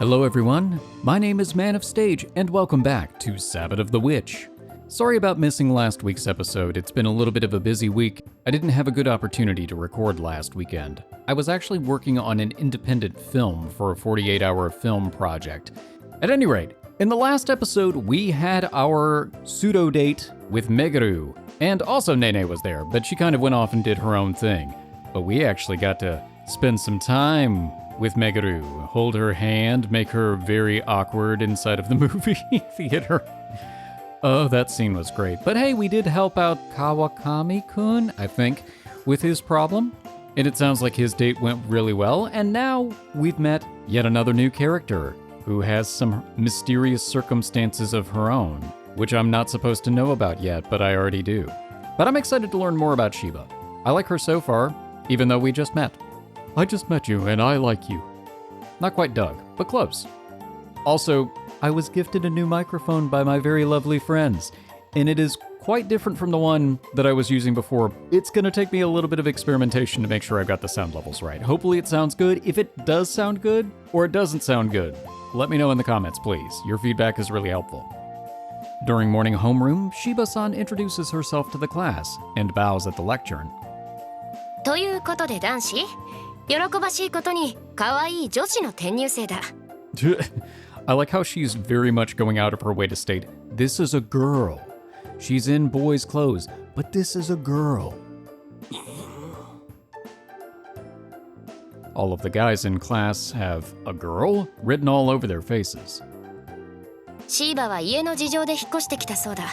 Hello everyone, my name is Man of Stage and welcome back to Sabbat of the Witch. Sorry about missing last week's episode, it's been a little bit of a busy week. I didn't have a good opportunity to record last weekend. I was actually working on an independent film for a 48-hour film project. At any rate, in the last episode we had our pseudo date with Meguru, and also Nene was there, but she kind of went off and did her own thing. But we actually got to spend some time with Meguru, hold her hand, make her very awkward inside of the movie theater. Oh, that scene was great. But hey, we did help out Kawakami-kun, I think, with his problem. And it sounds like his date went really well, and now we've met yet another new character who has some mysterious circumstances of her own, which I'm not supposed to know about yet, but I already do. But I'm excited to learn more about Shiiba. I like her so far, even though we just met. I just met you, and I like you. Not quite Doug, but close. Also, I was gifted a new microphone by my very lovely friends, and it is quite different from the one that I was using before. It's gonna take me a little bit of experimentation to make sure I've got the sound levels right. Hopefully it sounds good. If it does sound good, or it doesn't sound good, let me know in the comments, please. Your feedback is really helpful. During morning homeroom, Shiiba-san introduces herself to the class and bows at the lectern. ということで男子、喜ばしいことに可愛い女子の転入生だ。I like how she's very much going out of her way to state, this is a girl. She's in boys' clothes, but this is a girl. All of the guys in class have a girl written all over their faces. シーバは家の事情で引っ越してきたそうだ。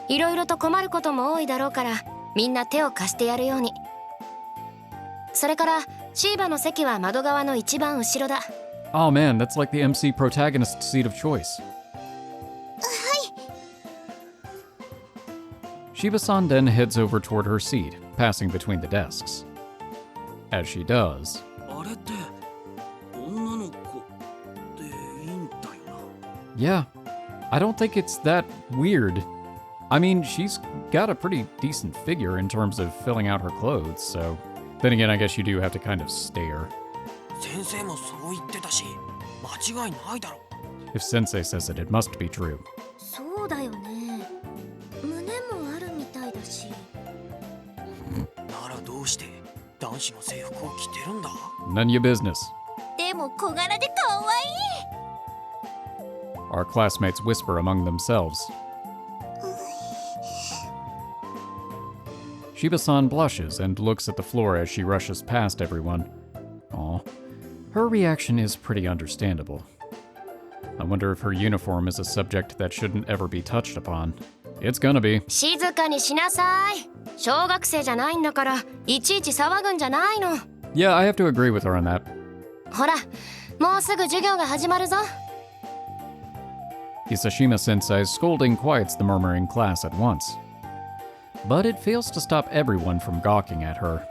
いろいろと困ることも多いだろうから、みんな手を貸してやるように。それから、シーバの席は窓側の一番後ろだ。Oh man, that's like the MC protagonist seat of choice. はい。Shiiba-san then heads over toward her seat, passing between the desks. As she does, あれって女の子でいいんだよな。 yeah, I don't think it's that weird. I mean, she's got a pretty decent figure in terms of filling out her clothes, so... Then again, I guess you do have to kind of stare. 先生もそう言ってたし、間違いないだろ。 If Sensei says it, it must be true. そうだよね。胸もあるみたいだし。ならどうして男子の制服を着てるんだ？ None of your business. でも小柄で可愛い。 Our classmates whisper among themselves. Shiiba-san blushes and looks at the floor as she rushes past everyone. Aw. Her reaction is pretty understandable. I wonder if her uniform is a subject that shouldn't ever be touched upon. It's gonna be. 静かにしなさい。小学生じゃないんだから、いちいち騒ぐんじゃないの。Yeah, I have to agree with her on that. ほら、もうすぐ授業が始まるぞ。Hisashima-sensei's scolding quiets the murmuring class at once. But it fails to stop everyone from gawking at her.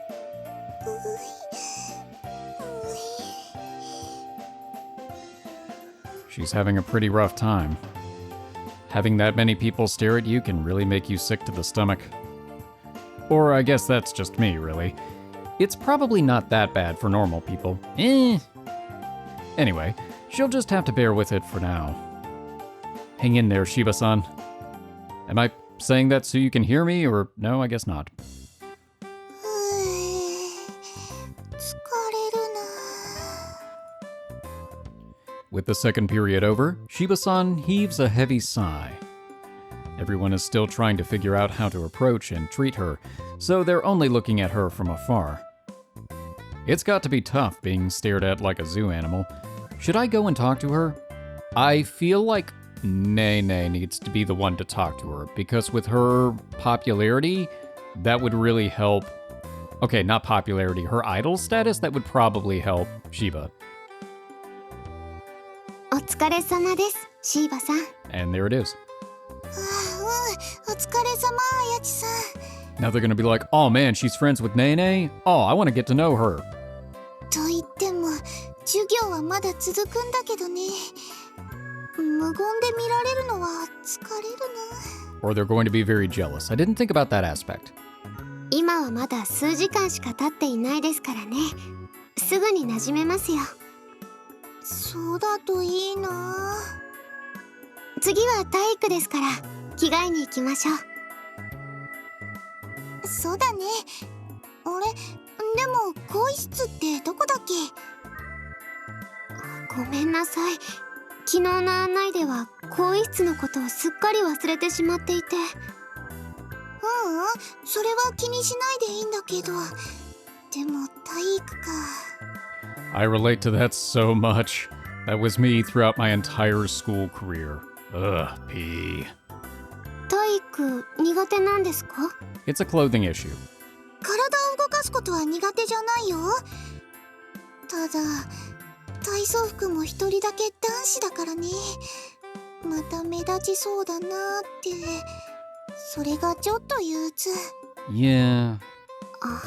She's having a pretty rough time. Having that many people stare at you can really make you sick to the stomach. Or I guess that's just me, really. It's probably not that bad for normal people. Anyway, she'll just have to bear with it for now. Hang in there, Shiiba-san. Am I saying that so you can hear me, or no, I guess not. With the second period over, Shiiba-san heaves a heavy sigh. Everyone is still trying to figure out how to approach and treat her, so they're only looking at her from afar. It's got to be tough being stared at like a zoo animal. Should I go and talk to her? I feel like Nene needs to be the one to talk to her, because with her popularity, that would really help. Okay, not popularity, her idol status, that would probably help Shiiba. お疲れ様です、シーバさん。 And there it is. お疲れ様、やちさん。 Now they're gonna be like, oh man, she's friends with Nene? Oh, I want to get to know her. と言っても、授業はまだ続くんだけどね。無言で見られるのは疲れるな。 Or they're going to be very jealous. I didn't think about that aspect. 今はまだ数時間しか経っていないですからね。すぐに馴染めますよ。そうだといいな。次は体育ですから着替えに行きましょう。そうだね。あれ、でも更衣室ってどこだっけ？ごめんなさい。昨日の案内では更衣室のことをすっかり忘れてしまっていて。それは気にしないでいいんだけど。でも体育か。I relate to that so much. That was me throughout my entire school career. Ugh, P. 体育苦手なんですか？ It's a clothing issue. 体を動かすことは苦手じゃないよ。ただ体操服も一人だけ男子だからね。また目立ちそうだなって。それがちょっと憂鬱。Yeah. あ、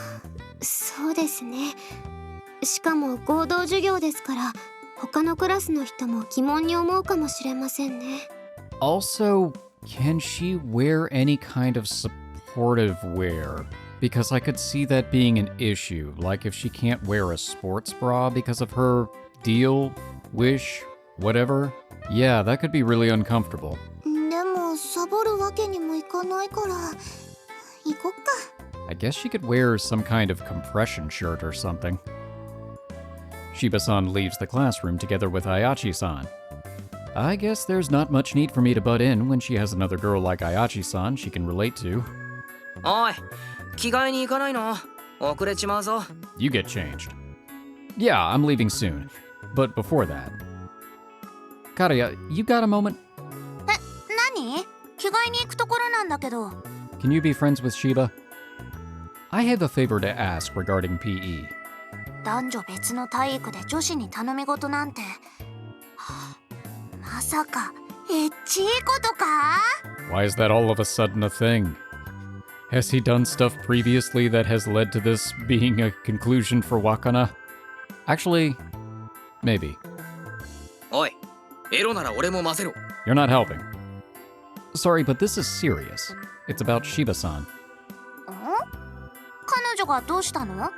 そうですね。しかも合同授業ですから他のクラスの人も疑問に思うかもしれませんね。 Also, can she wear any kind of supportive wear? Because I could see that being an issue, like if she can't wear a sports bra because of her deal, wish, whatever. Yeah, that could be really uncomfortable. でもサボるわけにもいかないから行こっか。 I guess she could wear some kind of compression shirt or something. Shiiba-san leaves the classroom together with Ayachi-san. I guess there's not much need for me to butt in when she has another girl like Ayachi-san she can relate to. おい、着替えに行かないの？遅れちまうぞ。 You get changed. Yeah, I'm leaving soon. But before that... Karia, you got a moment? 何？着替えに行くところなんだけど。Can you be friends with Shiiba? I have a favor to ask regarding PE. 男女別の体育で女子に頼み事なんて、まさかエッチいことか？ Why is that all of a sudden a thing? Has he done stuff previously that has led to this being a conclusion for Wakana? Actually, maybe. おい、エロなら俺も混ぜろ。 You're not helping. Sorry, but this is serious. It's about Shiiba-san. 彼女がどうしたの？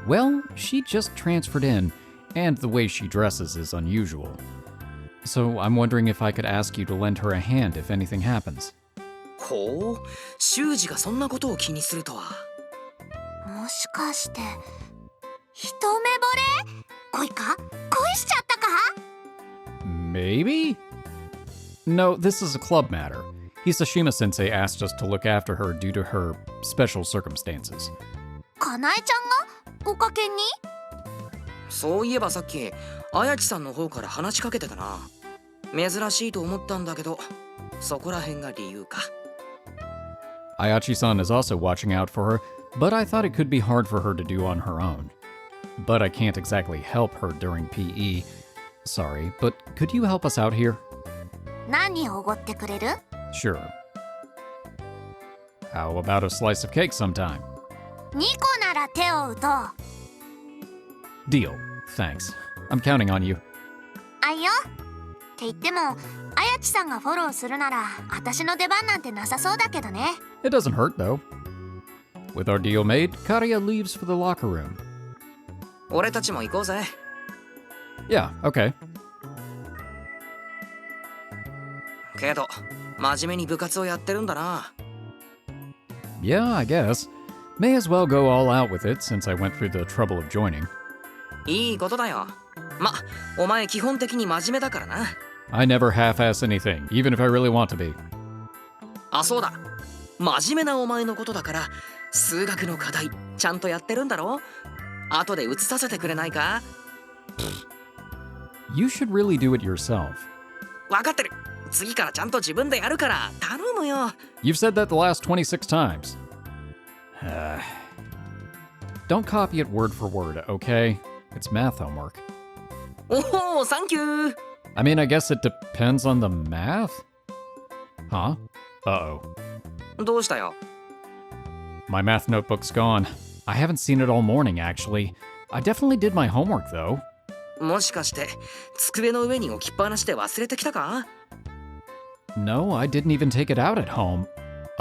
Well, she just transferred in, and the way she dresses is unusual. So I'm wondering if I could ask you to lend her a hand if anything happens. ほう、修二がそんなことを気にするとは。もしかして一目惚れ？恋か？恋しちゃったか？ Maybe? No, this is a club matter. Hisashima-sensei asked us to look after her due to her special circumstances. かなえちゃんがおかけに？そういえばさっき綾木さんの方から話しかけてたな。珍しいと思ったんだけど、そこら辺が理由か。Ayachi-san is also watching out for her, but I thought it could be hard for her to do on her own. But I can't exactly help her during PE. Sorry, but could you help us out here? 何をおごってくれる？ Sure. How about a slice of cake sometime? 2個なら手を打とう。 Deal. Thanks. I'm counting on you. あいよ。って言っても、あやちさんがフォローするなら、私の出番なんてなさそうだけどね。It doesn't hurt, though. With our deal made, Karia leaves for the locker room. 俺たちも行こうぜ。Yeah, okay. けど、真面目に部活をやってるんだな。Yeah, I guess. May as well go all out with it since I went through the trouble of joining. いいことだよ。ま、お前基本的に真面目だからな。I never half-ass anything, even if I really want to be. あ、そうだ。真面目なお前のことだから、数学の課題ちゃんとやってるんだろ？後で写させてくれないか？ You should really do it yourself. わかってる。次からちゃんと自分でやるから頼むよ。You've said that the last 26 times. Don't copy it word for word, okay? It's math homework. おお、サンキュー。I mean, I guess it depends on the math? Huh? Uh-oh. どうしたよ？ My math notebook's gone. I haven't seen it all morning, actually. I definitely did my homework, though. もしかして机の上に置きっぱなしで忘れてきたか？ No, I didn't even take it out at home.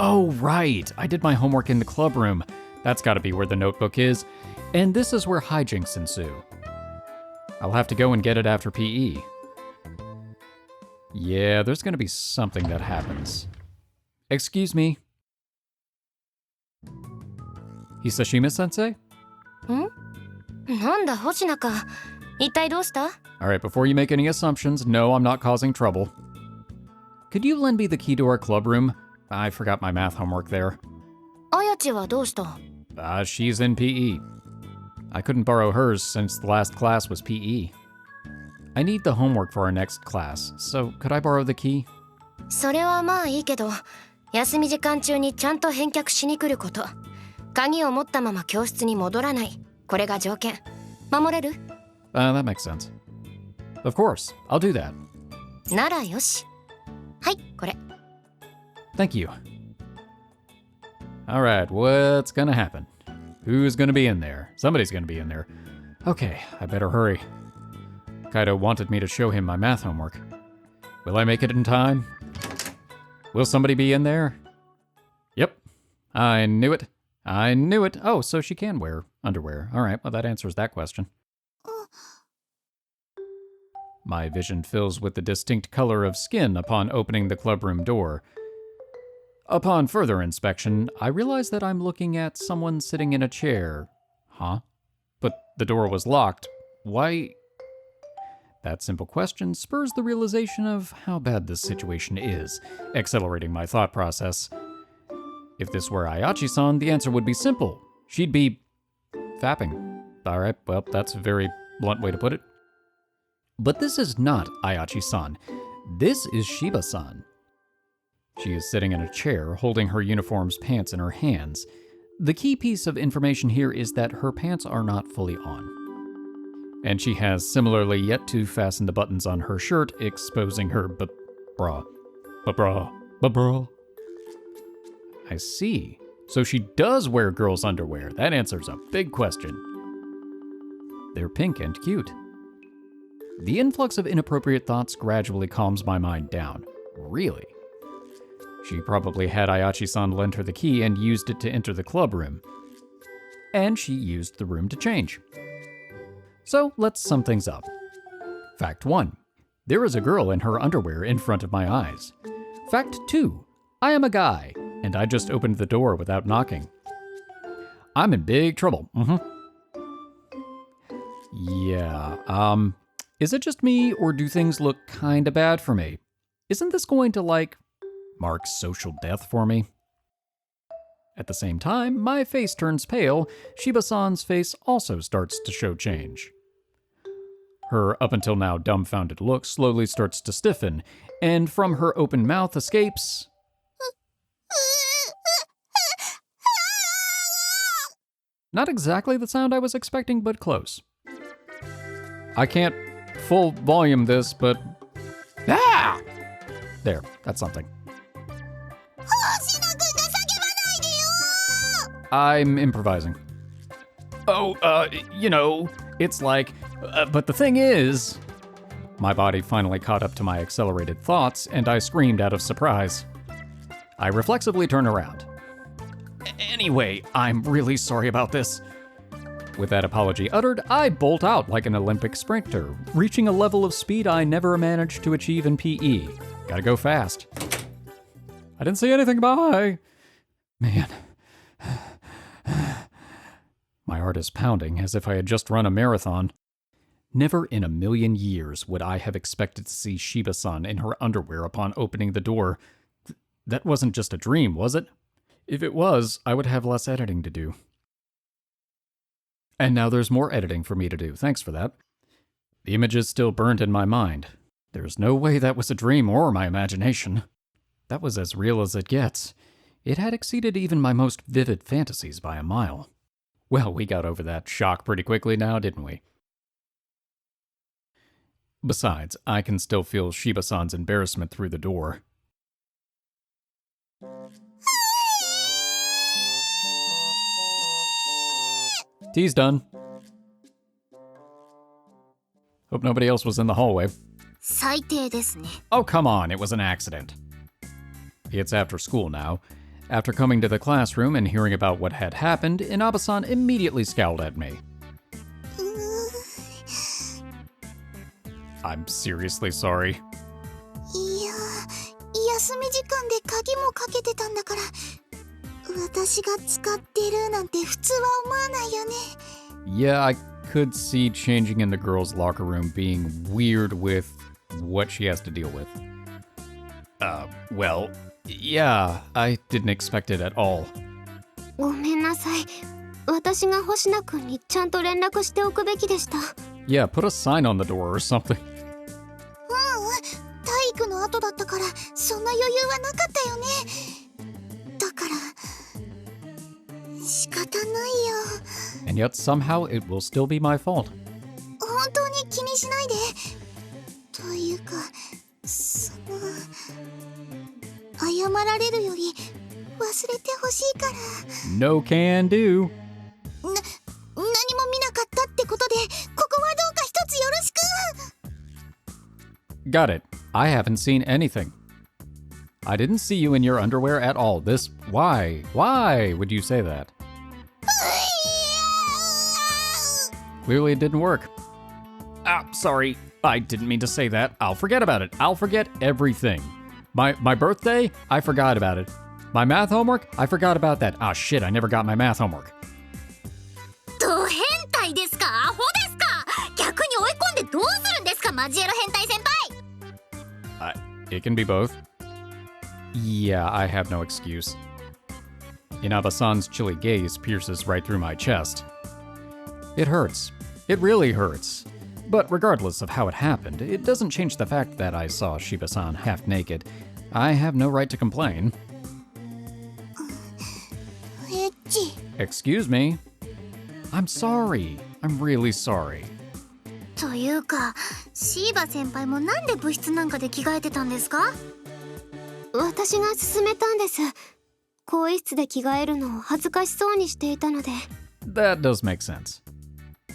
Oh, right. I did my homework in the club room. That's gotta be where the notebook is. And this is where hijinks ensue. I'll have to go and get it after PE. Yeah, there's gonna be something that happens. Excuse me. Hisashima-sensei? なんだ星名か。一体どうした？ Alright, before you make any assumptions, no, I'm not causing trouble. Could you lend me the key to our club room? I forgot my math homework there. あやちはどうした？ She's in PE. I couldn't borrow hers since the last class was PE. I need the homework for our next class, so could I borrow the key? それはまあいいけど、休み時間中にちゃんと返却しに来ること。鍵を持ったまま教室に戻らない。これが条件。守れる？ That makes sense. Of course, I'll do that. ならよし。はい、これ。Thank you. Alright, what's gonna happen? Who's gonna be in there? Somebody's gonna be in there. Okay, I better hurry. Kaido wanted me to show him my math homework. Will I make it in time? Will somebody be in there? Yep. I knew it. I knew it. Oh, so she can wear underwear. Alright, well that answers that question. My vision fills with the distinct color of skin upon opening the clubroom door. Upon further inspection, I realize that I'm looking at someone sitting in a chair. Huh? But the door was locked. Why? That simple question spurs the realization of how bad this situation is, accelerating my thought process. If this were Ayachi-san, the answer would be simple. She'd be fapping. Alright, well, that's a very blunt way to put it. But this is not Ayachi-san. This is Shiiba-san. She is sitting in a chair, holding her uniform's pants in her hands. The key piece of information here is that her pants are not fully on. And she has similarly yet to fasten the buttons on her shirt, exposing her bra. Bra. I see. So she does wear girls' underwear. That answers a big question. They're pink and cute. The influx of inappropriate thoughts gradually calms my mind down. Really? She probably had Ayachi-san lend her the key and used it to enter the club room. And she used the room to change. So let's sum things up. Fact 1. There is a girl in her underwear in front of my eyes. Fact 2. I am a guy, and I just opened the door without knocking. I'm in big trouble. Yeah, is it just me, or do things look kinda bad for me? Isn't this going to, mark social death for me? At the same time, my face turns pale. Shiiba-san's face also starts to show change. Her up until now dumbfounded look slowly starts to stiffen, and from her open mouth escapes... Not exactly the sound I was expecting, but close. I can't full volume this, but... Ah! There, that's something. I'm improvising. Oh, it's like... but the thing is... My body finally caught up to my accelerated thoughts, and I screamed out of surprise. I reflexively turn around. Anyway, I'm really sorry about this. With that apology uttered, I bolt out like an Olympic sprinter, reaching a level of speed I never managed to achieve in PE. Gotta go fast. I didn't say anything, bye! Man. My heart is pounding as if I had just run a marathon. Never in a million years would I have expected to see Shiiba-san in her underwear upon opening the door. That wasn't just a dream, was it? If it was, I would have less editing to do. And now there's more editing for me to do, thanks for that. The image is still burned in my mind. There's no way that was a dream or my imagination. That was as real as it gets. It had exceeded even my most vivid fantasies by a mile. Well, we got over that shock pretty quickly now, didn't we? Besides, I can still feel Shiiba-san's embarrassment through the door. Tea's done. Hope nobody else was in the hallway. 最低ですね。 Oh, come on, it was an accident. It's after school now. After coming to the classroom and hearing about what had happened, Inaba-san immediately scowled at me. I'm seriously sorry. いや休み時間で鍵もかけてたんだから、私が使ってるなんて普通は思わないよね。 Yeah, I could see changing in the girls' locker room being weird with what she has to deal with. Well, yeah, I didn't expect it at all. ごめんなさい。私が星名くんにちゃんと連絡しておくべきでした。Yeah, put a sign on the door or something. 体育の後だったからそんな余裕はなかったよね。だから仕方ないよ。 And yet somehow it will still be my fault. 本当に気にしないで。というか謝られるより忘れてほしいから。 No can do. 何も見なかったってことで、ここはどうか一つよろしく。 Got it. I haven't seen anything. I didn't see you in your underwear at all. Why would you say that? Clearly it didn't work. Sorry. I didn't mean to say that. I'll forget about it. I'll forget everything. My birthday? I forgot about it. My math homework? I forgot about that. Shit, I never got my math homework. ド変態ですか？アホですか？逆に追い込んでどうするんですか？マジエロ変態先輩。 It can be both. Yeah, I have no excuse. Inaba-san's chilly gaze pierces right through my chest. It hurts. It really hurts. But regardless of how it happened, it doesn't change the fact that I saw Shiiba-san half naked. I have no right to complain. エッチ。 Excuse me. I'm sorry. I'm really sorry. というか、シーバ先輩もなんで部室なんかで着替えてたんですか？私が勧めたんです。更衣室で着替えるのを恥ずかしそうにしていたので。 That does make sense.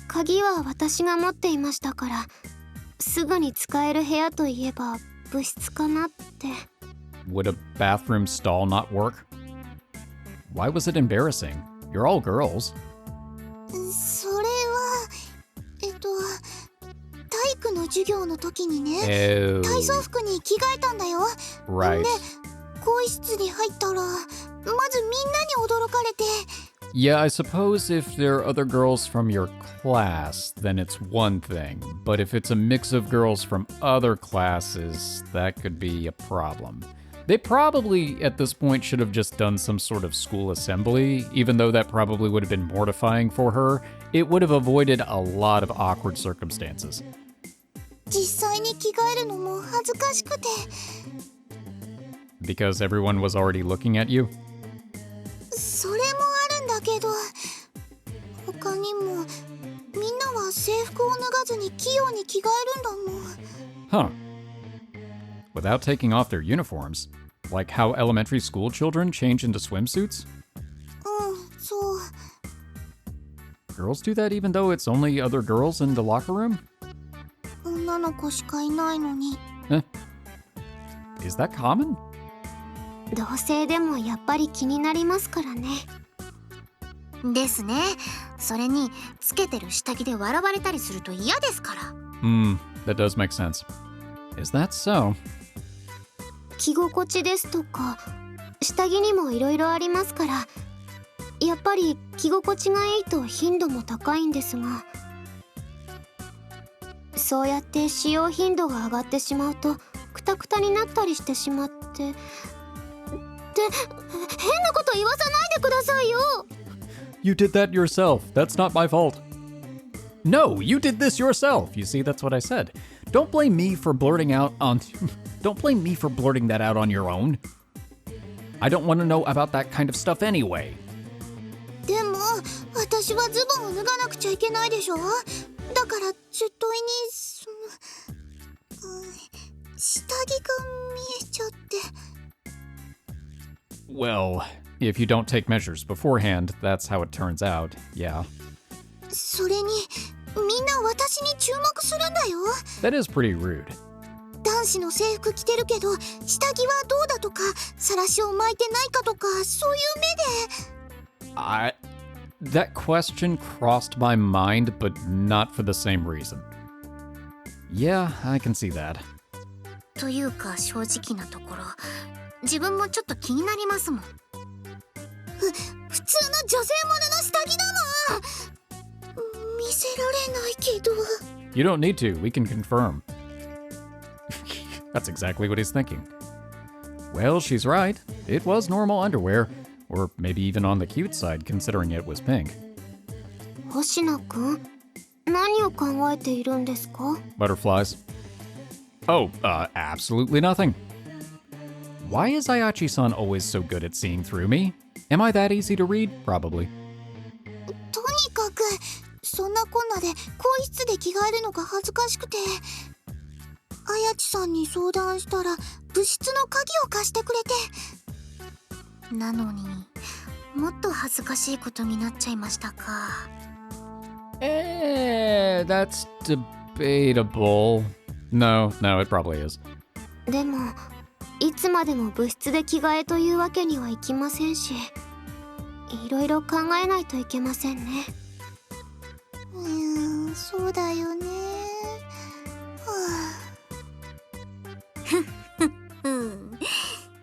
鍵は私が持っていましたから、すぐに使える部屋といえば部室かなって。 Would a bathroom stall not work? Why was it embarrassing? You're all girls. それは体育の授業の時にね、 Oh. 体操服に着替えたんだよ。 Right. で更衣室に入ったらまずみんなに驚かれて。 Yeah, I suppose if there are other girls from your class, then it's one thing. But if it's a mix of girls from other classes, that could be a problem. They probably, at this point, should have just done some sort of school assembly, even though that probably would have been mortifying for her. It would have avoided a lot of awkward circumstances. 実際に着替えるのも恥ずかしくて。 Because everyone was already looking at you? それもあるんだけど、他にもみんなは制服を脱がずに器用に着替えるんだもん。 Huh. Without taking off their uniforms? Like how elementary school children change into swimsuits? そう。 Girls do that even though it's only other girls in the locker room? 女の子しかいないのに。 Is that common? 同性でもやっぱり気になりますからね。ですね。それにつけてる下着で笑われたりすると嫌ですから。That does make sense. Is that so? 着心地ですとか下着にもいろいろありますから、やっぱり着心地がいいと頻度も高いんですが、そうやって使用頻度が上がってしまうとクタクタになったりしてしまって、変なこと言わさないでくださいよ。 You did that yourself. That's not my fault. No, you did this yourself. You see, that's what I said. Don't blame me for blurting out on... Don't blame me for blurting that out on your own. I don't want to know about that kind of stuff anyway. でも私はズボンを脱がなくちゃいけないでしょ。だから絶対に下着が見えちゃって。 Well, if you don't take measures beforehand, that's how it turns out, yeah. それにみんな私に注目するんだよ。 That is pretty rude. 男子の制服着てるけど下着はどうだとか、晒しを巻いてないかとか、そういう目で。 That question crossed my mind, but not for the same reason. Yeah, I can see that. というか正直なところ自分もちょっと気になりますもん。普通の女性ものの下着だもん。見せられないけど。 You don't need to, we can confirm. That's exactly what he's thinking. Well, she's right. It was normal underwear, or maybe even on the cute side considering it was pink. 星野くん、何を考えているんですか？ Butterflies. Oh, absolutely nothing. Why is Ayachi-san always so good at seeing through me? Am I that easy to read? Probably. とにかくそんなこんなで更衣室で着替えるのが恥ずかしくて、あやちさんに相談したら部室の鍵を貸してくれて、なのにもっと恥ずかしいことになっちゃいましたか。That's debatable. No, it probably is. でもいつまでも部室で着替えというわけにはいきませんし、いろいろ考えないといけませんね。そうだよね。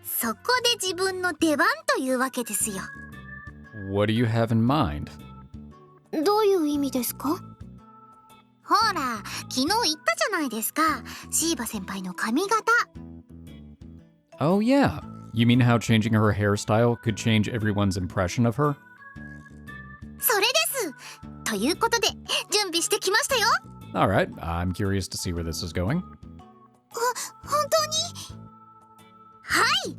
そこで自分の出番というわけですよ。 What do you have in mind? どういう意味ですか？ほら、昨日言ったじゃないですか。シーバ先輩の髪型。 Oh yeah. You mean how changing her hairstyle could change everyone's impression of her? それです。ということで準備してきましたよ。 Alright, I'm curious to see where this is going. 本当に？はい。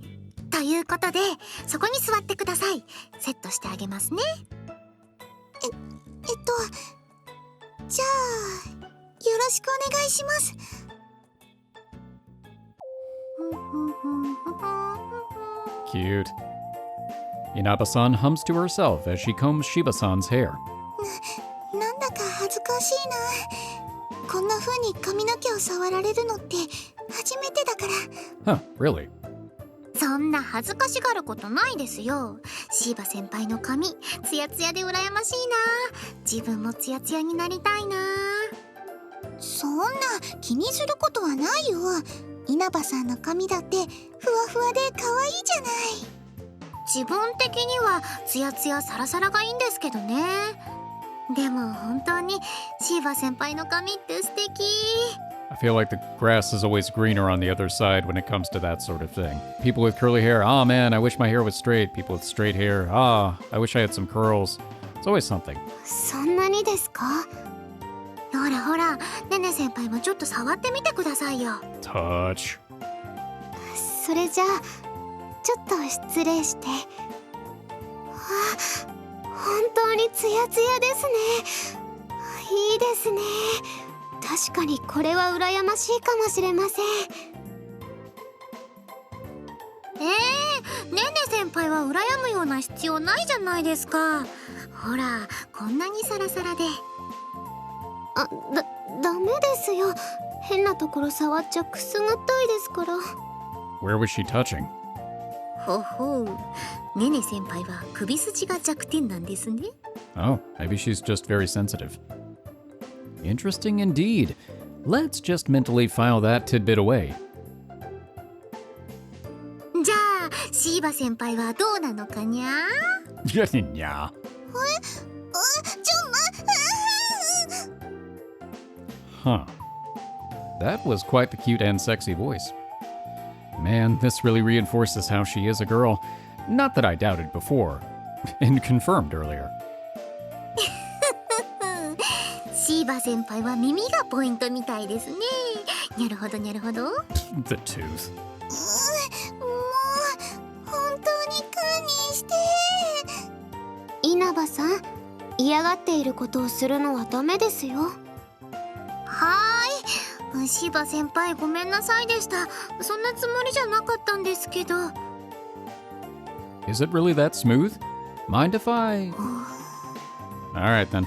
ということでそこに座ってください。セットしてあげますね。じゃあよろしくお願いします。Cute. Inaba-san hums to herself as she combs Shiba-san's hair. なんだか恥ずかしいな。こんな風に髪の毛を触られるのって初めてだから。 Huh, really? そんな恥ずかしがることないですよ。シーバ先輩の髪ツヤツヤで羨ましいな。自分もツヤツヤになりたいな。そんな気にすることはないよ。稲葉さんの髪だってふわふわで可愛いじゃない。自分的にはツヤツヤサラサラがいいんですけどね。でも本当にシーバ先輩の髪って素敵。I feel like the grass is always greener on the other side when it comes to that sort of thing. People with curly hair, ah man, I wish my hair was straight. People with straight hair, ah, I wish I had some curls. It's always something. そんなにですか？ほらほら、ねね先輩もちょっと触ってみてくださいよ。 Touch. それじゃあちょっと失礼して。本当にツヤツヤですね。いいですね。確かにこれは羨ましいかもしれません。ねね先輩は羨むような必要ないじゃないですか。ほらこんなにサラサラで。ダメですよ。変なところ触っちゃくすぐったいですから。 Where was she touching? ほほう、ねね先輩は首筋が弱点なんですね。 Oh, maybe she's just very sensitive. Interesting indeed. Let's just mentally file that tidbit away. じゃあシーバ先輩はどうなのかにゃ？ Yeah. Huh. That was quite the cute and sexy voice. Man, this really reinforces how she is a girl. Not that I doubted before, and confirmed earlier. シーバ先輩は耳がポイントみたいですね。にゃるほどにゃるほど。 The tooth. もう本当に堪忍して。稲葉さん、嫌がっていることをするのはダメですよ。シーバ先輩ごめんなさいでした。そんなつもりじゃなかったんですけど。 Is it really that smooth? Mind if I... Alright then.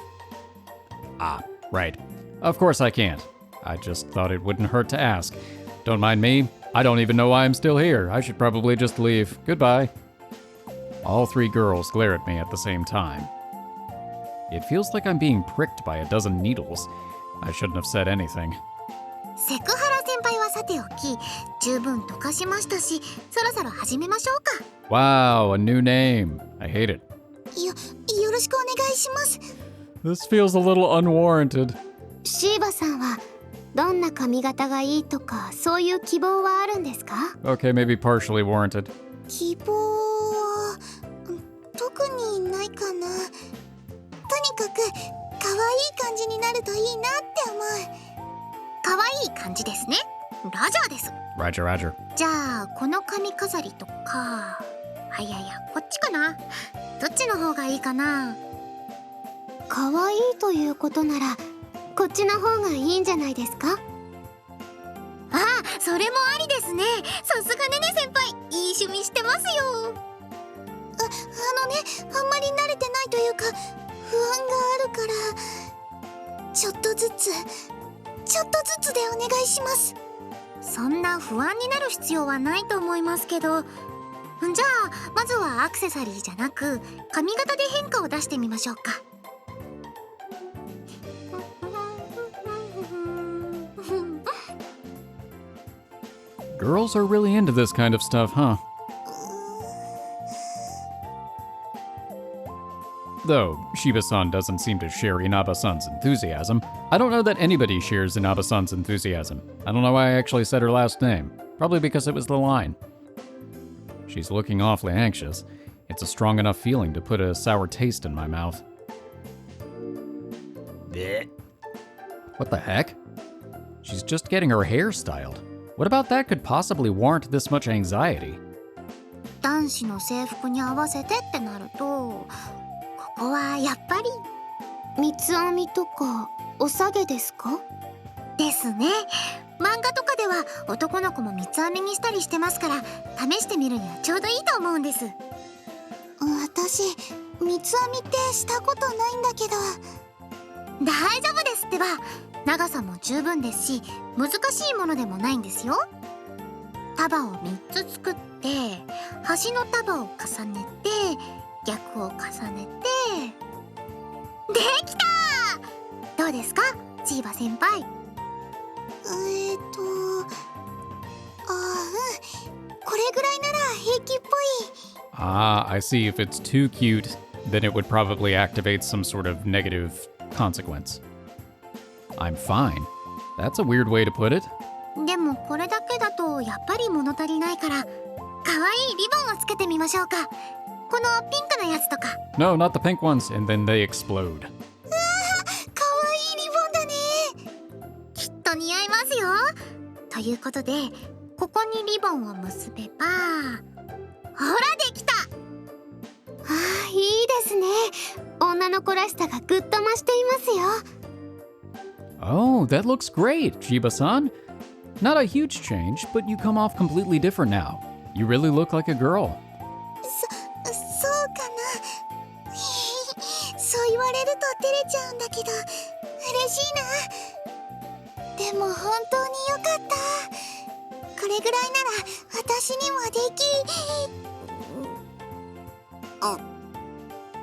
Ah, right. Of course I can't. I just thought it wouldn't hurt to ask. Don't mind me. I don't even know why I'm still here. I should probably just leave. Goodbye. All three girls glare at me at the same time. It feels like I'm being pricked by a dozen needles. I shouldn't have said anything. セクハラ先輩はさておき、十分溶かしましたし、そろそろ始めましょうか。 Wow, a new name. I hate it. よろしくお願いします。 This feels a little unwarranted. シーバさんはどんな髪型がいいとか、そういう希望はあるんですか？ Okay, maybe partially warranted. 希望は特にないかな。とにかく可愛い感じになるといいなって思う。可愛い感じですね。ラジャーです。 Roger, Roger. じゃあこの髪飾りとか、いやこっちかな。どっちの方がいいかな。可愛いということならこっちの方がいいんじゃないですか？あ、それもありですね。さすがねね先輩、いい趣味してますよ。あんまり慣れてないというか、不安があるから、ちょっとずつでお願いします。そんな不安になる必要はないと思いますけど、じゃあまずはアクセサリーじゃなく髪型で変化を出してみましょうか。Girls are really into this kind of stuff, huh? Though Shiiba-san doesn't seem to share Inaba-san's enthusiasm, I don't know that anybody shares Inaba-san's enthusiasm. I don't know why I actually said her last name. Probably because it was the line. She's looking awfully anxious. It's a strong enough feeling to put a sour taste in my mouth. Blech. What the heck? She's just getting her hair styled. What about that could possibly warrant this much anxiety? 男子の制服に合わせてってなると、ここはやっぱり三つ編みとかお下げですか？ですね。漫画とかでは男の子も三つ編みにしたりしてますから、試してみるにはちょうどいいと思うんです。私、三つ編みってしたことないんだけど。大丈夫ですってば。長さも十分ですし、難しいものでもないんですよ。束を3つ作って、端の束を重ねて、逆を重ねて、できた！どうですか、チーバ先輩。これぐらいなら平気っぽい。Ah, I see. If it's too cute, then it would probably activate some sort of negative consequence. I'm fine. That's a weird way to put it. でもこれだけだとやっぱり物足りないから、可愛いリボンをつけてみましょうか。このピンクのやつとか。No, not the pink ones, and then they explode. 可愛いリボンだね。きっと似合いますよ。ということで、ここにリボンを結べば、ほらできた。いいですね。女の子らしさがぐっと増していますよ。Oh, that looks great, Shiiba-san. Not a huge change, but you come off completely different now. You really look like a girl. そうかな。そう言われると照れちゃうんだけど、嬉しいな。でも本当によかった。これぐらいなら私にもでき。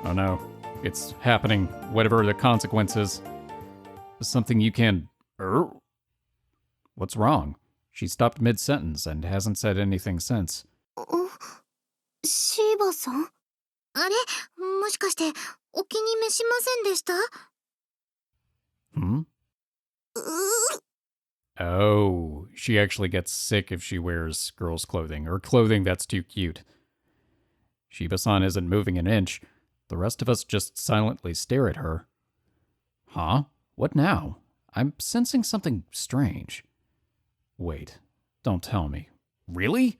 Oh no, it's happening, whatever the consequences. Something you can... What's wrong? She stopped mid-sentence and hasn't said anything since. シーバさん？あれ？もしかしてお気に召しませんでした？ Hmm? Oh, she actually gets sick if she wears girls' clothing, or clothing that's too cute. Shiiba-san isn't moving an inch. The rest of us just silently stare at her. Huh? What now? I'm sensing something strange. Wait, don't tell me. Really?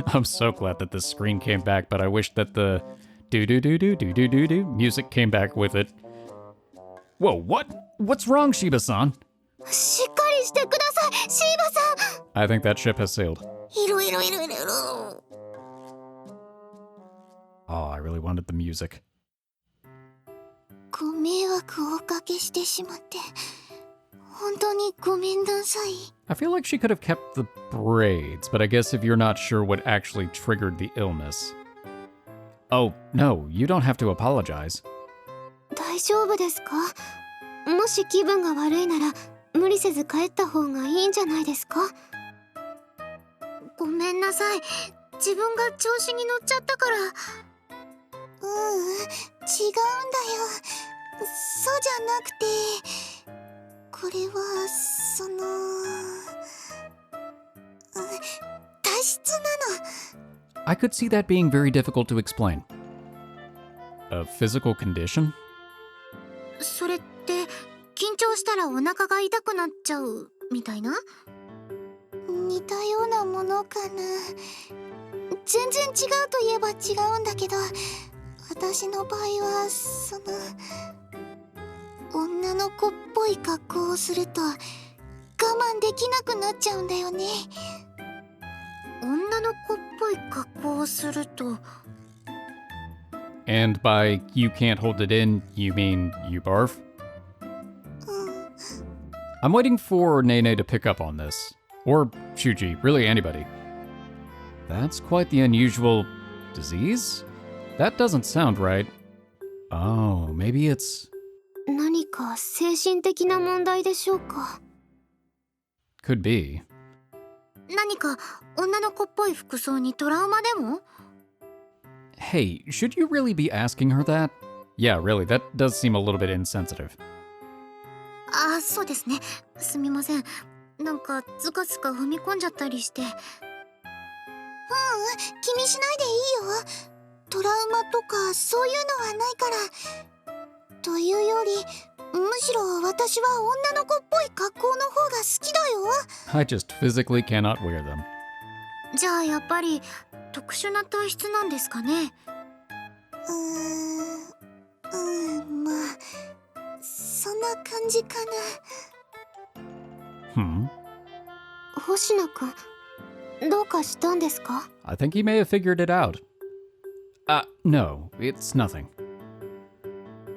I'm so glad that the screen came back, but I wish that the do-do-do-do-do-do-do-do music came back with it. Whoa, what? What's wrong, Shiiba-san? しっかりしてください、シーバさん。 I think that ship has sailed. Oh, I really wanted the music. ご迷惑をおかけしてしまって本当にごめんなさい。 I feel like she could have kept the braids, but I guess if you're not sure what actually triggered the illness. Oh, no, you don't have to apologize. 大丈夫ですか？もし気分が悪いなら無理せず帰った方がいいんじゃないですか？ごめんなさい、自分が調子に乗っちゃったから。違うんだよ、そうじゃなくて、これは体質なの。 I could see that being very difficult to explain. A physical condition? それって緊張したらお腹が痛くなっちゃうみたいな？似たようなものかな。全然違うといえば違うんだけど、私の場合は女の子っぽい格好をすると我慢できなくなっちゃうんだよね。女の子っぽい格好をすると。 And by you can't hold it in, you mean you barf? I'm waiting for Nene to pick up on this. Or Shuji, really anybody. That's quite the unusual disease? That doesn't sound right. Oh, maybe it's... 何か精神的な問題でしょうか？ Could be. 何か女の子っぽい服装にトラウマでも？ Hey, should you really be asking her that? Yeah, really, that does seem a little bit insensitive. あ、そうですね。すみません。なんかズカズカ踏み込んじゃったりして。気にしないでいいよ。トラウマとかそういうのはないから。というより、むしろ私は女の子っぽい格好の方が好きだよ。 I just physically cannot wear them. じゃあやっぱり特殊な体質なんですかね？まあそんな感じかな。星野くん、どうかしたんですか？ I think he may have figured it out. No, it's nothing.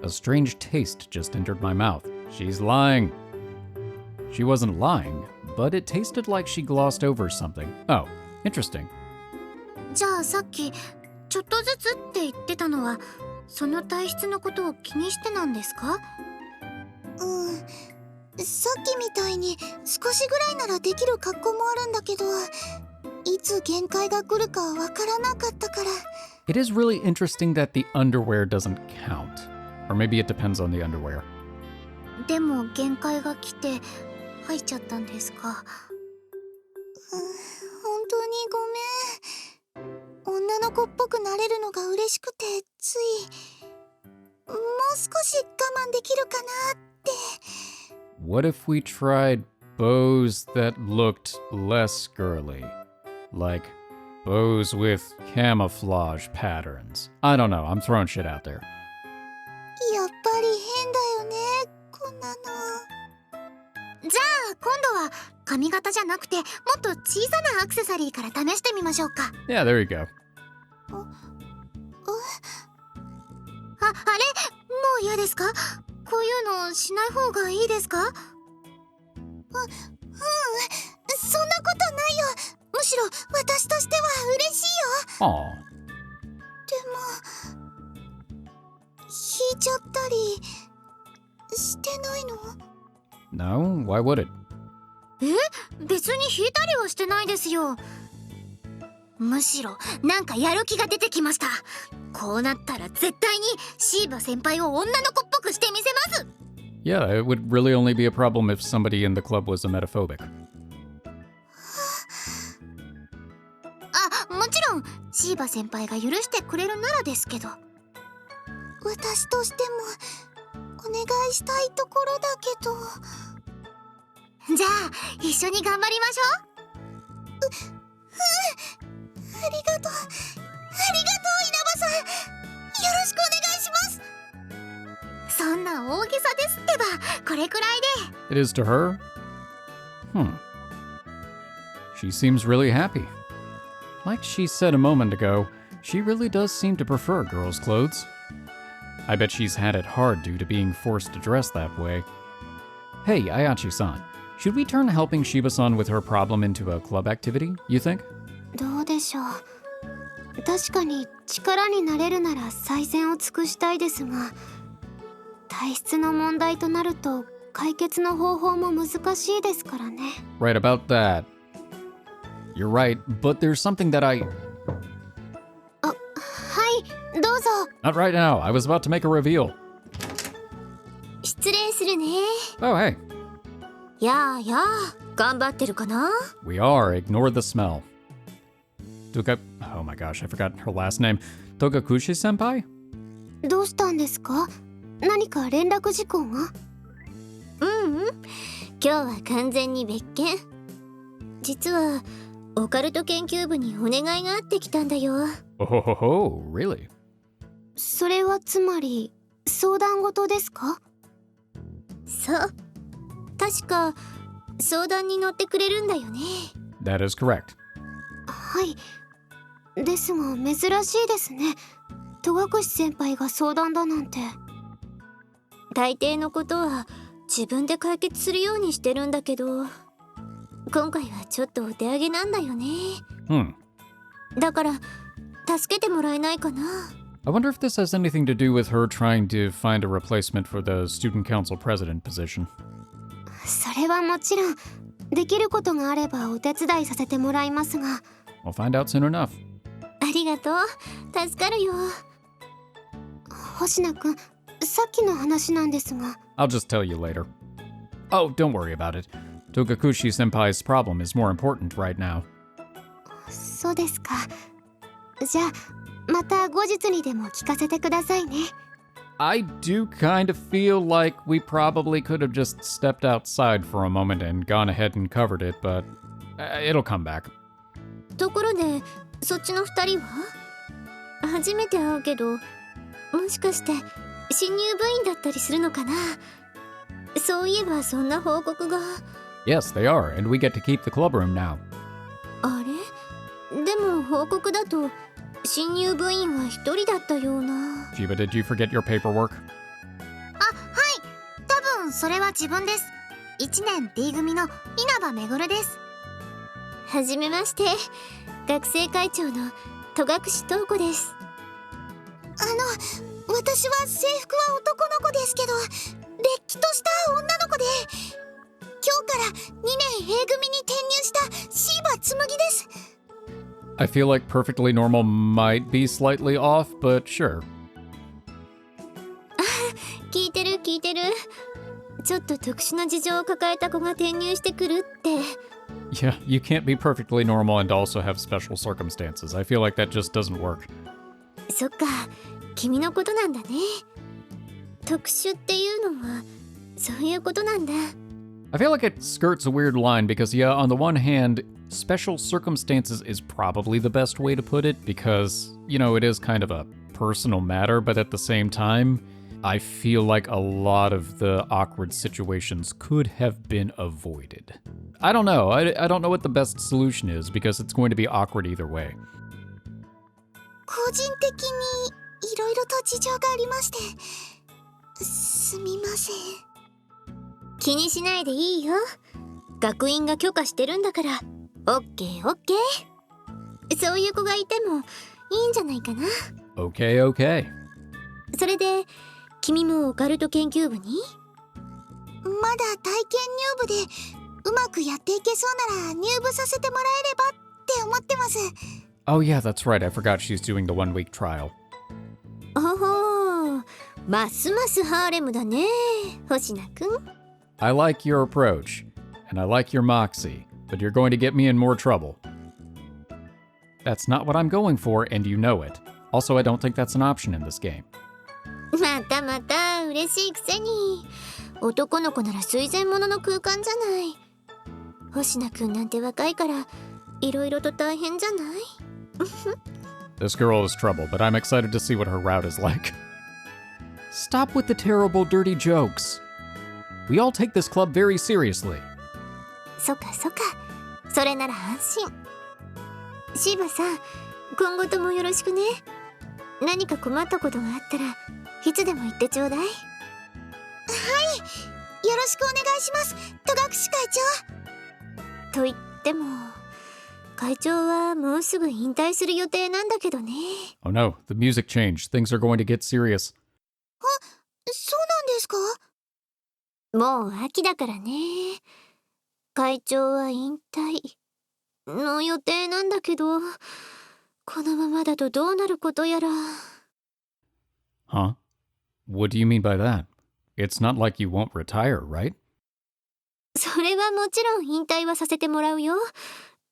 A strange taste just entered my mouth. She's lying. She wasn't lying, but it tasted like she glossed over something. Oh, interesting. じゃあさっきちょっとずつって言ってたのはその体質のことを気にしてなんですか？さっきみたいに少しぐらいならできる格好もあるんだけど、いつ限界が来るかわからなかったから。 It is really interesting that the underwear doesn't count. Or maybe it depends on the underwear. でも限界が来て入っちゃったんですか？本当にごめん。女の子っぽくなれるのが嬉しくてついもう少し我慢できるかなって。 What if we tried bows that looked less girly? Like bows with camouflage patterns. I don't know, I'm throwing shit out there. やっぱり変だよね、こんなの。じゃあ今度は髪型じゃなくてもっと小さなアクセサリーから試してみましょうか。 Yeah, there you go. あれ、もう嫌ですか？こういうのしない方がいいですか？そんなことないよ。むしろ私としては嬉しいよ。 Aw. でも引いちゃったりしてないの？ No, why would it? 別に引いたりはしてないですよ。むしろなんかやる気が出てきました。こうなったら絶対にシーバ先輩を女の子っぽくしてみせます。 Yeah, it would really only be a problem if somebody in the club was emetophobic. あ、もちろんシーバ先輩が許してくれるならですけど。私としてもお願いしたいところだけど。じゃあ一緒に頑張りましょう。ありがとう稲葉さん、よろしくお願いします。そんな大げさですってば、これくらいで。 It is to her? She seems really happy. Like she said a moment ago, she really does seem to prefer girls' clothes. I bet she's had it hard due to being forced to dress that way. Hey, Ayachi-san, should we turn helping Shiiba-san with her problem into a club activity, you think? どうでしょう。確かに力になれるなら最善を尽くしたいですが、体質の問題となると解決の方法も難しいですからね。 Right about that. You're right, but there's something that I... はい、どうぞ。 Not right now. I was about to make a reveal. 失礼するね。 Oh, hey. やあやあ、頑張ってるかな？ We are. Ignore the smell. Touko... Oh my gosh, I forgot her last name. Togakushi-senpai? どうしたんですか？何か連絡事項が？今日は完全に別件。実はオカルト研究部にお願いがあってきたんだよ。 Oh, ho, ho, ho. Really? それはつまり相談事ですか？そう、確か相談に乗ってくれるんだよね。 That is correct. はい、ですが珍しいですね。戸隠先輩が相談だなんて。大抵のことは自分で解決するようにしてるんだけど、今回はちょっとお手上げなんだよね。だから助けてもらえないかな。 I wonder if this has anything to do with her trying to find a replacement for the student council president position. それはもちろん、できることがあればお手伝いさせてもらいますが。 We'll find out soon enough. ありがとう、助かるよ。星名くん、さっきの話なんですが。 I'll just tell you later. Oh, don't worry about it. Togakushi-senpai's problem is more important right now. そうですか。じゃあまた後日にでも聞かせてくださいね。 I do kind of feel like we probably could have just stepped outside for a moment and gone ahead and covered it, but it'll come back. ところでそっちの2人は？初めて会うけど、もしかして新入部員だったりするのかな？そういえばそんな報告が。 Yes, they are, and we get to keep the clubroom now. あれ？でも報告だと新入部員は1人だったような。 Shiiba, did you forget your paperwork? 多分それは自分です。1年 D 組の稲葉めぐるです。はじめまして、学生会長の戸隠東子です。私は制服は男の子ですけど、れっきとした女の子で、今日から2年 A 組に転入したシーバつむぎです。 I feel like perfectly normal might be slightly off, but sure. 聞いてる聞いてる。ちょっと特殊な事情を抱えた子が転入してくるって。 Yeah, you can't be perfectly normal and also have special circumstances. I feel like that just doesn't work. そっか、君のことなんだね。特殊っていうのはそういうことなんだ。 I feel like it skirts a weird line because, yeah, on the one hand, special circumstances is probably the best way to put it because, you know, it is kind of a personal matter, but at the same time, I feel like a lot of the awkward situations could have been avoided. I don't know. I don't know what the best solution is because it's going to be awkward either way. 個人的にいろいろと事情がありまして、すみません。気にしないでいいよ。学院が許可してるんだから。オッケーオッケー。そういう子がいてもいいんじゃないかな。 Okay, okay. それで君もオカルト研究部に？まだ体験入部でうまくやっていけそうなら入部させてもらえればって思ってます。 Oh yeah, that's right. I forgot she's doing the 1-week trial. おほ、ますますハーレムだね、星名くん。 I like your approach, and I like your moxie, but you're going to get me in more trouble. That's not what I'm going for, and you know it. Also, I don't think that's an option in this game. またまた嬉しいくせに。男の子なら垂涎ものの空間じゃない。星名くんなんて若いからいろいろと大変じゃない？ This girl is trouble, but I'm excited to see what her route is like. Stop with the terrible, dirty jokes. We all take this club very seriously. そっかそっか、それなら安心。シーバさん、今後ともよろしくね。何か困ったことがあったらいつでも言ってちょうだい。はい、よろしくお願いします、戸隠会長。と言っても会長はもうすぐ引退する予定なんだけどね。 Oh no, the music changed. Things are going to get serious. そうなんですか？もう秋だからね。会長は引退の予定なんだけど、このままだとどうなることやら。Huh? What do you mean by that? It's not like you won't retire, right? それはもちろん引退はさせてもらうよ。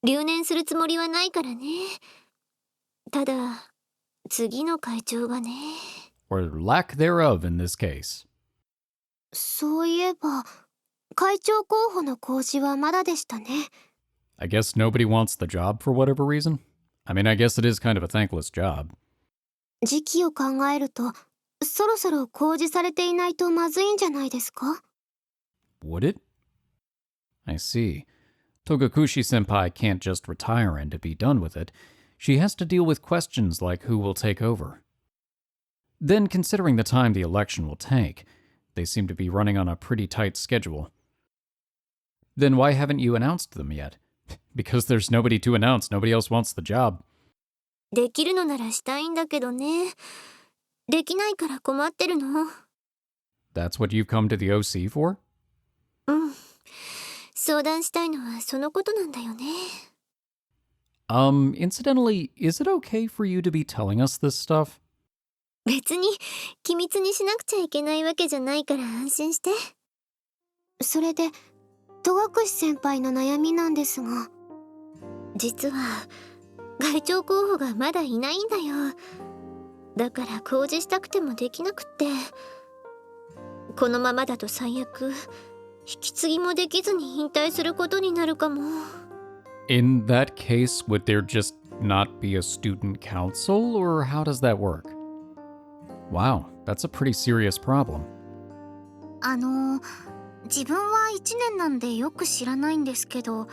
留年するつもりはないからね。ただ、次の会長がね。Or lack thereof in this case. そういえば会長候補の公示はまだでしたね。 I guess nobody wants the job for whatever reason? I mean, I guess it is kind of a thankless job. 時期を考えるとそろそろ公示されていないとまずいんじゃないですか？ Would it? I see. Togakushi-senpai can't just retire and be done with it. She has to deal with questions like who will take over. Then, considering the time the election will take, they seem to be running on a pretty tight schedule. Then why haven't you announced them yet? Because there's nobody to announce. Nobody else wants the job. できるのならしたいんだけどね。できないから困ってるの。That's what you've come to the OC for? うん。相談したいのはそのことなんだよね。Incidentally, is it okay for you to be telling us this stuff? 別に機密にしなくちゃいけないわけじゃないから安心して。それで戸隠先輩の悩みなんですが、実は会長候補がまだいないんだよ。だから公示したくてもできなくって。このままだと最悪引き継ぎもできずに引退することになるかも。In that case, would there just not be a student council, or how does that work? Wow, that's a pretty serious problem. 自分は1年なんでよく知らないんですけど、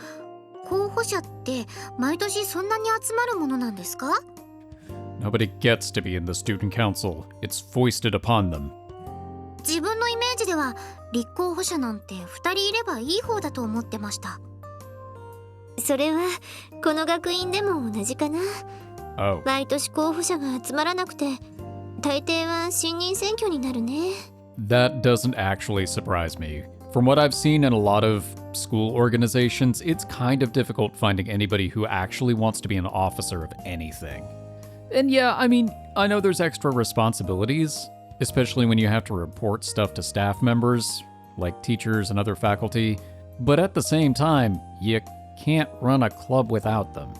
候補者って毎年そんなに集まるものなんですか？ Nobody gets to be in the student council. It's foisted upon them. 自分のイメージでは立候補者なんて2人いればいい方だと思ってました。それはこの学院でも同じかな。Oh. 毎年候補者が集まらなくて、大抵は新任選挙になるね。That doesn't actually surprise me. From what I've seen in a lot of school organizations, it's kind of difficult finding anybody who actually wants to be an officer of anything. And yeah, I mean, I know there's extra responsibilities, especially when you have to report stuff to staff members, like teachers and other faculty, but at the same time, you can't run a club without them.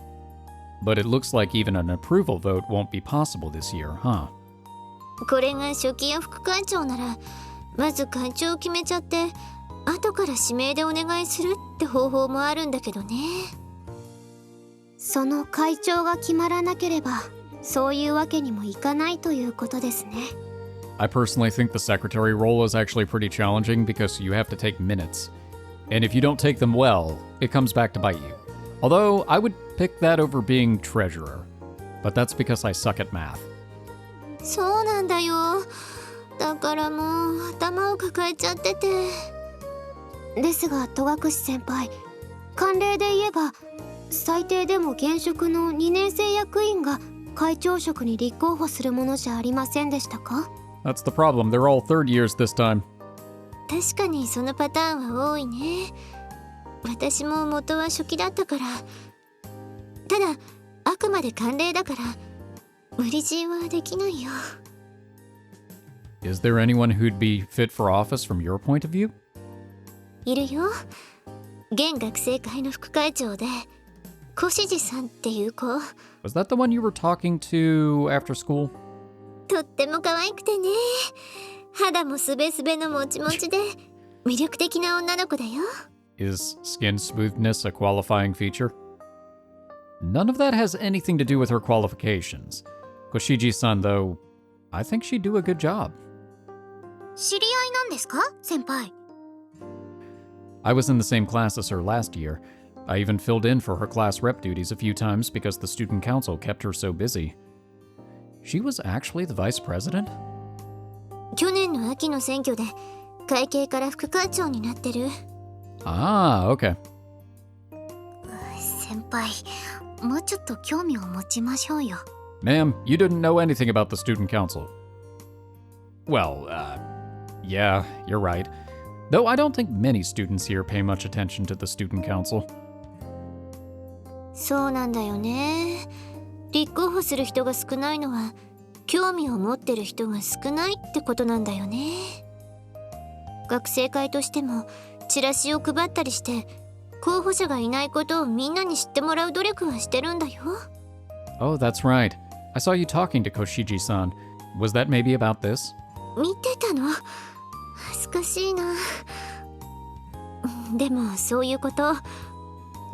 But it looks like even an approval vote won't be possible this year, huh? これが初期や副会長なら、まず会長を決めちゃって、後から指名でお願いするって方法もあるんだけどね。その会長が決まらなければそういうわけにもいかないということですね。I personally think the secretary role is actually pretty challenging because you have to take minutes. And if you don't take them well, it comes back to bite you. Although, I would pick that over being treasurer. But that's because I suck at math. そうなんだよ。だからもう頭を抱えちゃってて。ですが戸隠先輩、慣例で言えば最低でも現職の2年生役員が会長職に立候補するものじゃありませんでしたか？ That's the problem. They're all third years this time. 確かにそのパターンは多いね。私も元は初期だったから。ただあくまで慣例だから無理強いはできないよ。Is there anyone who'd be fit for office from your point of view? いるよ。現学生会の副会長で小志地さんっていう子。Was that the one you were talking to after school? とっても可愛くてね。肌もすべすべのもちもちで魅力的な女の子だよ。Is skin smoothness a qualifying feature? None of that has anything to do with her qualifications. Koshiji-san, though, I think she'd do a good job. 知り合いなんですか、先輩？ I was in the same class as her last year. I even filled in for her class rep duties a few times because the student council kept her so busy. She was actually the vice president? 去年の秋の選挙で会計から副会長になってる。Ah, okay. 先輩、もうちょっと興味を持ちましょうよ。 Ma'am, you didn't know anything about the student council. Well, Yeah, you're right. Though I don't think many students here pay much attention to the student council. そうなんだよね。立候補する人が少ないのは興味を持ってる人が少ないってことなんだよね。学生会としてもチラシを配ったりして候補者がいないことをみんなに知ってもらう努力はしてるんだよ。 Oh, that's right. I saw you talking to Koshiji-san. Was that maybe about this? 見てたの？恥ずかしいな。でもそういうこと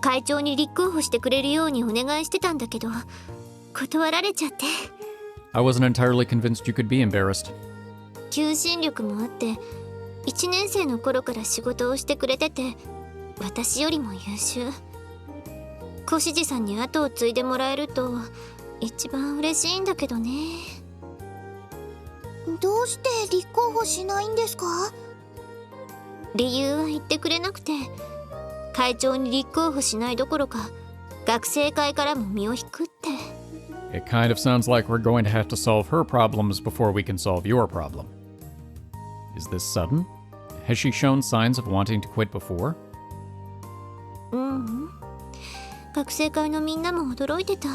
会長に立候補してくれるようにお願いしてたんだけど断られちゃって。 I wasn't entirely convinced you could be embarrassed. 求心力もあって1年生の頃から仕事をしてくれてて私よりも優秀。小指示さんに後を継いでもらえると一番嬉しいんだけどね。どうして立候補しないんですか？理由は言ってくれなくて会長に立候補しないどころか学生会からも身を引くって。 It kind of sounds like we're going to have to solve her problems before we can solve your problem. Is this sudden? Has she shown signs of wanting to quit before? 学生会のみんなも驚いてた。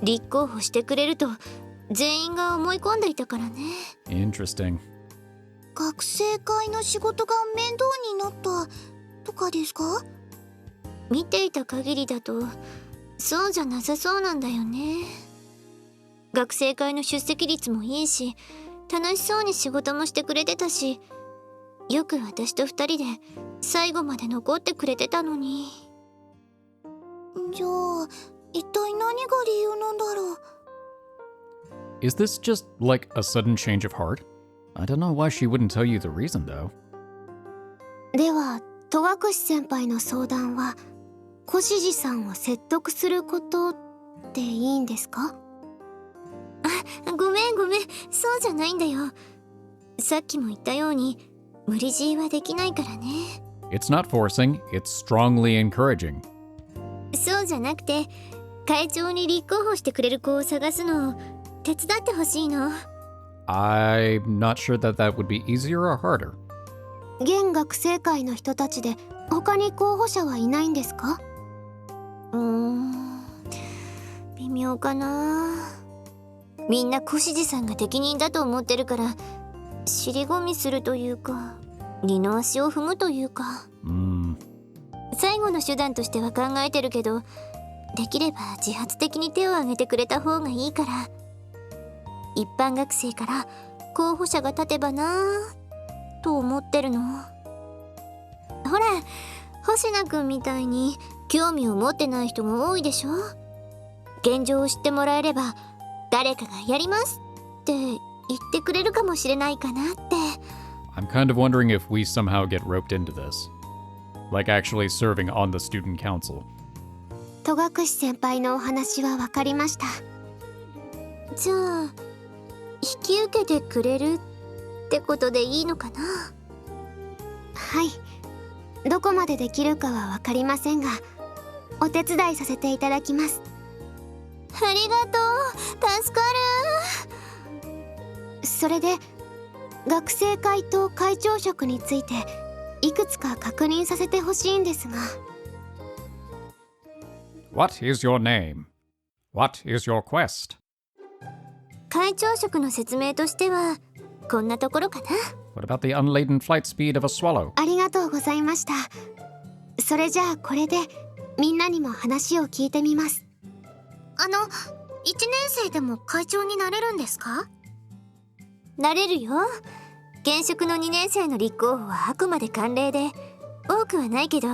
立候補してくれると全員が思い込んでいたからね。 Interesting. 学生会の仕事が面倒になったとかですか？見ていた限りだとそうじゃなさそうなんだよね。学生会の出席率もいいし楽しそうに仕事もしてくれてたしよく私と2人で最後まで残ってくれてたのに。じゃあ一体何が理由なんだろう？ Is this just like a sudden change of heart? I don't know why she wouldn't tell you the reason though. では戸隠先輩の相談は小指示さんを説得することでいいんですか？ごめんそうじゃないんだよ。さっきも言ったように無理強いはできないからね。 It's not forcing, it's strongly encouraging. そうじゃなくて会長に立候補してくれる子を探すのを手伝ってほしいの。 I'm not sure that that would be easier or harder. 現学生会の人たちで他に候補者はいないんですか？微妙かな。みんな小指示さんが適任だと思ってるから尻込みするというか二の足を踏むというか、最後の手段としては考えてるけどできれば自発的に手を挙げてくれた方がいいから一般学生から候補者が立てばなぁと思ってるの。ほら星名くんみたいに興味を持ってない人も多いでしょ。現状を知ってもらえれば誰かがやりますって言ってくれるかもしれないかなって。 I'm kind of wondering if we somehow get roped into this. Like actually serving on the student council. 戸隠先輩のお話は分かりました。じゃあ引き受けてくれるってことでいいのかな？はい、どこまでできるかは分かりませんがお手伝いさせていただきます。ありがとう、助かる。それで学生会と会長職についていくつか確認させてほしいんですが。 What is your name? What is your quest? 会長職の説明としてはこんなところかな。 What about the unladen flight speed of a swallow? ありがとうございました。それじゃあこれでみんなにも話を聞いてみます。1年生でも会長になれるんですか？なれるよ。現職の2年生の立候補はあくまで慣例で多くはないけど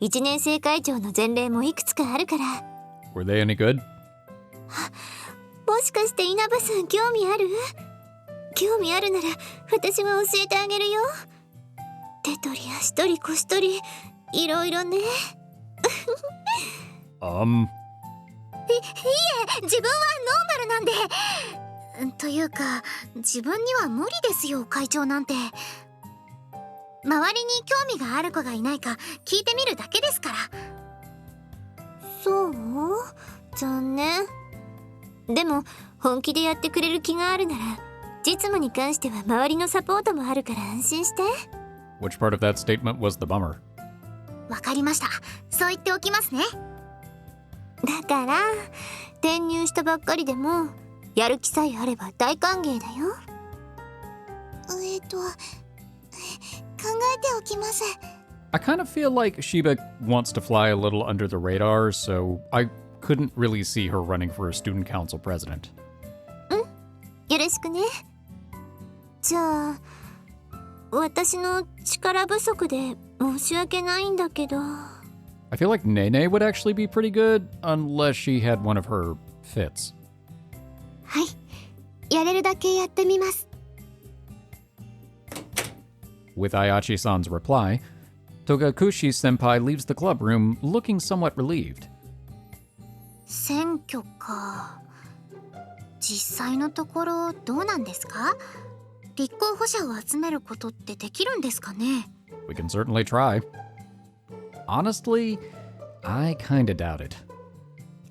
1年生会長の前例もいくつかあるから。 Were they any good? もしかして稲葉さん興味ある？興味あるなら私が教えてあげるよ。手取り足取り腰取りいろいろね。自分はノーマルなんで。というか自分には無理ですよ、会長なんて。周りに興味がある子がいないか聞いてみるだけですから。そう？残念。でも本気でやってくれる気があるなら実務に関しては周りのサポートもあるから安心して。 Which part of that statement was the bummer? わかりました。そう言っておきますね。だから転入したばっかりでもやる気さえあれば大歓迎だよ。考えておきます。I kind of feel like Shiiba wants to fly a little under the radar, so I couldn't really see her running for a student council president. よろしくね。じゃあ私の力不足で申し訳ないんだけど。 I feel like Nene would actually be pretty good, unless she had one of her fits. はい、やれるだけやってみます。 With Ayachi-san's reply, Togakushi senpai leaves the club room looking somewhat relieved. 選挙か。実際のところどうなんですか？立候補者を集めることってできるんですかね？ We can certainly try. Honestly, I kinda doubt it.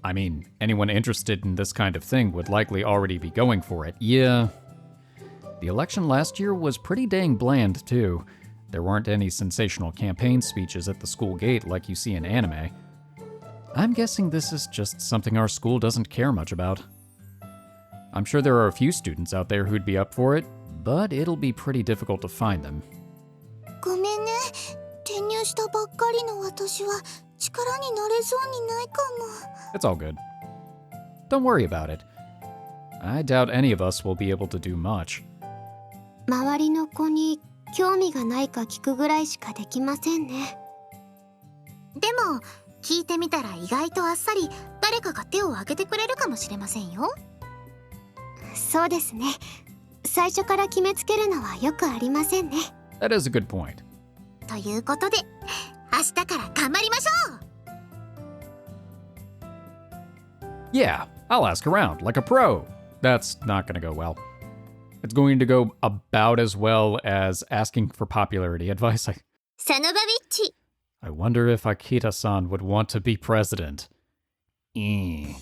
I mean, anyone interested in this kind of thing would likely already be going for it. Yeah. The election last year was pretty dang bland, too. There weren't any sensational campaign speeches at the school gate like you see in anime. I'm guessing this is just something our school doesn't care much about. I'm sure there are a few students out there who'd be up for it, but it'll be pretty difficult to find them. ごめんね。転入したばっかりの私は力になれそうにないかも。 It's all good. Don't worry about it. I doubt any of us will be able to do much. 周りの子に興味がないか聞くぐらいしかできませんね。でも聞いてみたら意外とあっさり誰かが手を挙げてくれるかもしれませんよ。そうですね。最初から決めつけるのはよくありませんね。 That is a good point. ということで明日から頑張りましょう。 Yeah, I'll ask around like a pro. That's not gonna go well. It's going to go about as well as asking for popularity advice. サノバビッチ。 I wonder if Akita-san would want to be president. Eh.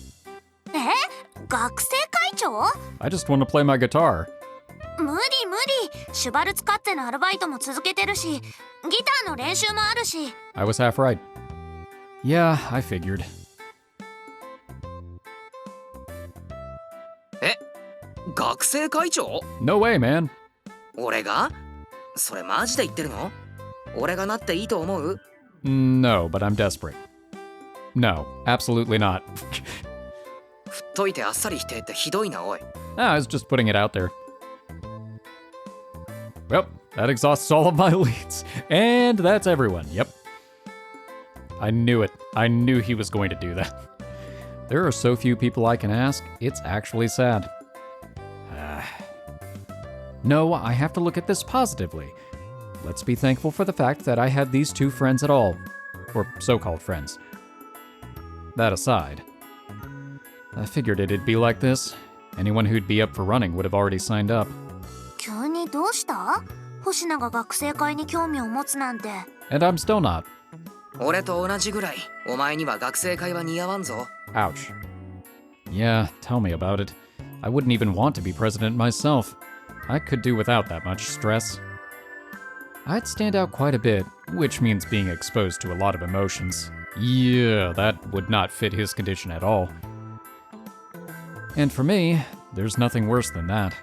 学生会長？ I just want to play my guitar. 無理。シュバル使ってのアルバイトも続けてるし、ギターの練習もあるし。 I was half right. Yeah, I figured. 学生会長？ No way, man. 俺が？それマジで言ってるの？俺がなっていいと思う？ No, but I'm desperate. No, absolutely not. 振っといてあっさり否定ってひどいなおい。I was just putting it out there. Well, that exhausts all of my leads. And that's everyone. Yep. I knew it. I knew he was going to do that. There are so few people I can ask, it's actually sad. No, I have to look at this positively. Let's be thankful for the fact that I had these two friends at all. Or so-called friends. That aside, I figured it'd be like this. Anyone who'd be up for running would have already signed up. 急にどうした？星名が学生会に興味を持つなんて。And I'm still not. 俺と同じぐらいお前には学生会は似合わんぞ。 Ouch. Yeah, tell me about it. I wouldn't even want to be president myself. I could do without that much stress. I'd stand out quite a bit, which means being exposed to a lot of emotions. Yeah, that would not fit his condition at all. And for me, there's nothing worse than that.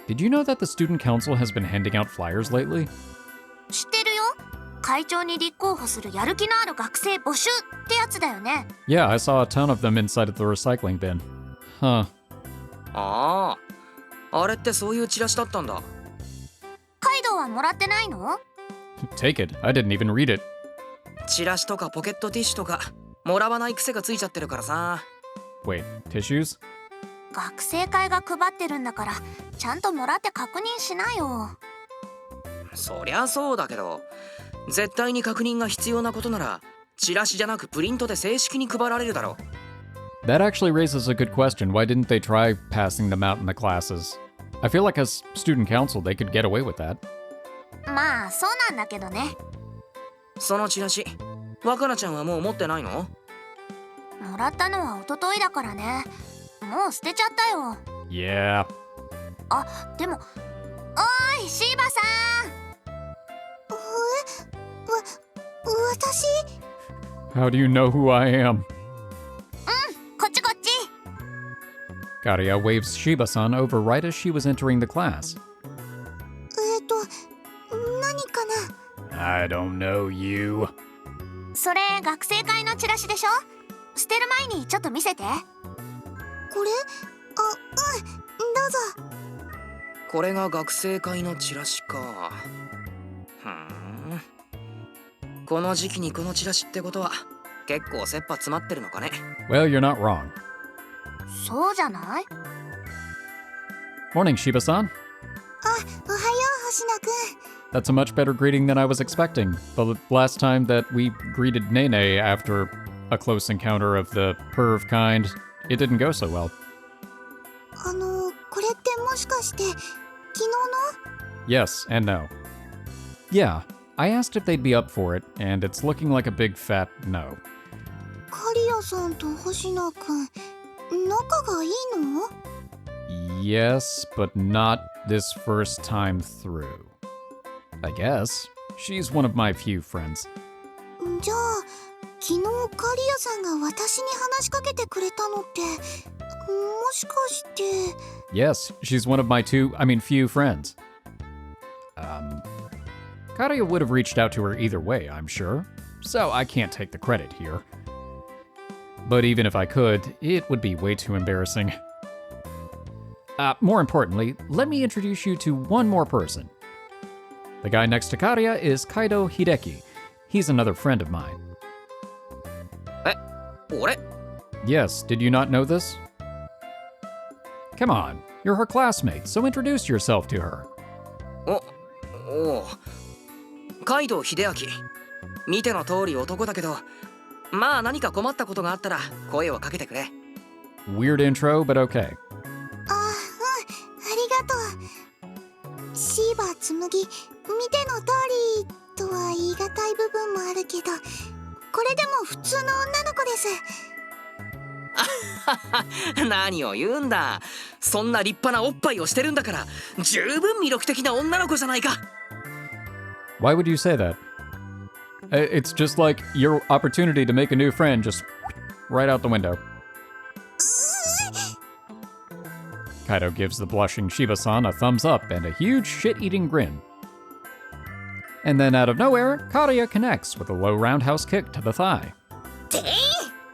Did you know that the student council has been handing out flyers lately? 知ってるよ。会長に立候補するやる気のある学生募集ってやつだよね。Yeah, I saw a ton of them inside of the recycling bin. Huh. ああ、あれってそういうチラシだったんだ。カイドウはもらってないの？ Take it. I didn't even read it. チラシとかポケットティッシュとかもらわない癖がついちゃってるからさ。 Wait, tissues? 学生会が配ってるんだからちゃんともらって確認しなよ。そりゃそうだけど、絶対に確認が必要なことならチラシじゃなくプリントで正式に配られるだろう。 That actually raises a good question. Why didn't they try passing them out in the classes? I feel like as student council they could get away with that. まあそうなんだけどね。そのチラシ、若菜ちゃんはもう持ってないの？もらったのは一昨日だからね。もう捨てちゃったよ。 Yeah. あ、でもおーいシーバさ私 How do you know who I am? ん、こっちこっち。 Karia waves Shiiba-san over right as she was entering the class. 何かな？ I don't know you. それ学生会のチラシでしょ。捨てる前にちょっと見せて。これ？どうぞ。これが学生会のチラシか。ふん。この時期にこのチラシってことは結構切羽詰まってるのかね。 Well, you're not wrong. そうじゃない？ Morning, Shiiba-san. おはよう星野くん。 That's a much better greeting than I was expecting. The last time that we greeted Nene after a close encounter of the perv kind, it didn't go so well. これってもしかして昨日の？ Yes and no. Yeah, I asked if they'd be up for it, and it's looking like a big fat no. カリアさんと星野くん仲がいいの？ Yes, but not this first time through. I guess. She's one of my few friends. じゃあ昨日カリアさんが私に話しかけてくれたのってもしかして？ Yes, she's one of my few friends. Karia would have reached out to her either way, I'm sure, so I can't take the credit here. But even if I could, it would be way too embarrassing. More importantly, let me introduce you to one more person. The guy next to Karia is Kaido Hideki. He's another friend of mine. 俺？ Yes, did you not know this? Come on, you're her classmate, so introduce yourself to her. おう。カイドウ秀明。見ての通り男だけど、まあ何か困ったことがあったら声をかけてくれ。 Weird intro, but okay. ありがとう。シーバー紬、見ての通りとは言い難い部分もあるけど、これでも普通の女の子です。何を言うんだ。そんな立派なおっぱいをしてるんだから十分魅力的な女の子じゃないか。 Why would you say that? It's just like your opportunity to make a new friend just right out the window. Kaido gives the blushing Shiiba-san a thumbs up and a huge shit-eating grin. And then out of nowhere, Karia connects with a low roundhouse kick to the thigh.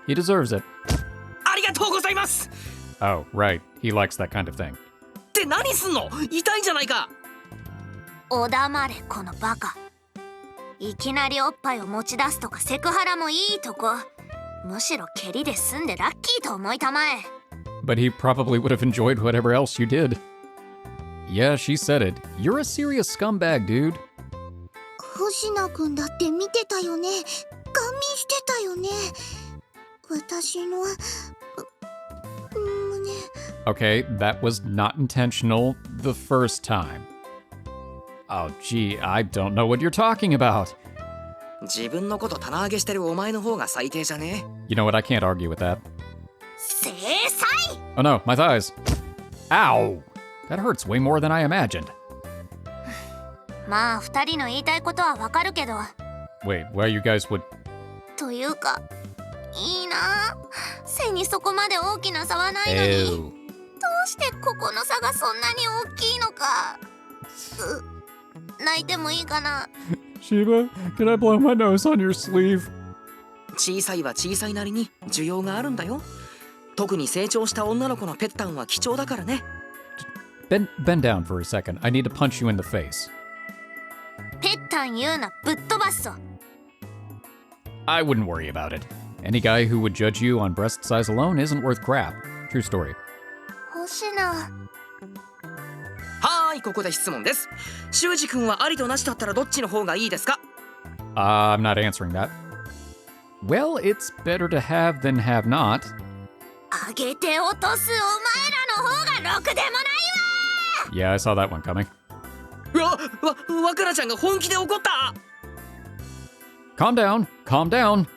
He deserves it. ありがとうございます。 Oh, right. He likes that kind of thing. って何すんの？痛いじゃないか。おだまれこのバカ。いきなりおっぱいを持ち出すとかセクハラもいいとこ。むしろ蹴りで済んでラッキーと思いたまえ。 But he probably would have enjoyed whatever else you did. Yeah, she said it. You're a serious scumbag, dude. 星野くんだって見てたよね。ガン見してたよね。私の胸。 Okay, that was not intentional the first time. Oh, gee, I don't know what you're talking about. 自分のこと棚上げしてるお前の方が最低じゃね？ You know what? I can't argue with that. 制裁。 Oh no, my thighs. Ow! That hurts way more than I imagined. まあ二人の言いたいことはわかるけど。 Wait, why you guys would... というか、いいな。背にそこまで大きな差はないのに。 Ew. どうしてここの差がそんなに大きいのか。泣いてもいいかな。 Shiiba, can I blow my nose on your sleeve? 小さいは小さいなりに需要があるんだよ。特に成長した女の子のペッタンは貴重だからね。 Bend down for a second. I need to punch you in the face. ペッタン言うな、ぶっ飛ばすぞ。 I wouldn't worry about it. Any guy who would judge you on breast size alone isn't worth crap. True story. 星野。はーい、ここで質問です。修二君はありとなしだったらどっちの方がいいですか？ I'm not answering that. Well, it's better to have than have not. 上げて落とすお前らの方がろくでもないわ。 Yeah, I saw that one coming. わくらちゃんが本気で怒った。 Calm down, calm down.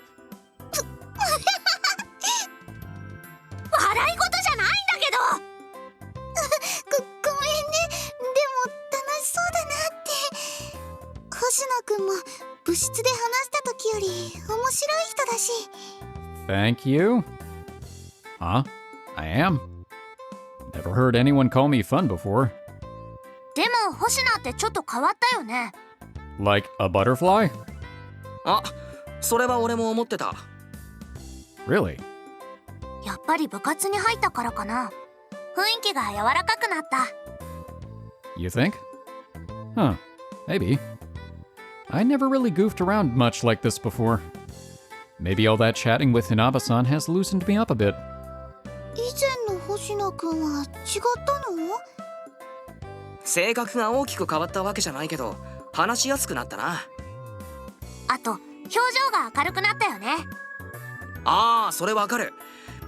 笑い事じゃないんだけど。ごめんね。した時より面白い人だし。 Thank you. Huh? I am. Never heard anyone call me fun before. でも星名ってちょっと変わったよね。 Like a butterfly? あ、それは俺も思ってた。 Really? やっぱり部活に入ったからかな。雰囲気が柔らかくなった。 You think? Huh. Maybe. I never really goofed around much like this before. Maybe all that chatting with Hinaba-san has loosened me up a bit. 以前の星野くんは違ったの？性格が大きく変わったわけじゃないけど、話しやすくなったな。あと表情が明るくなったよね。ああ、それわかる。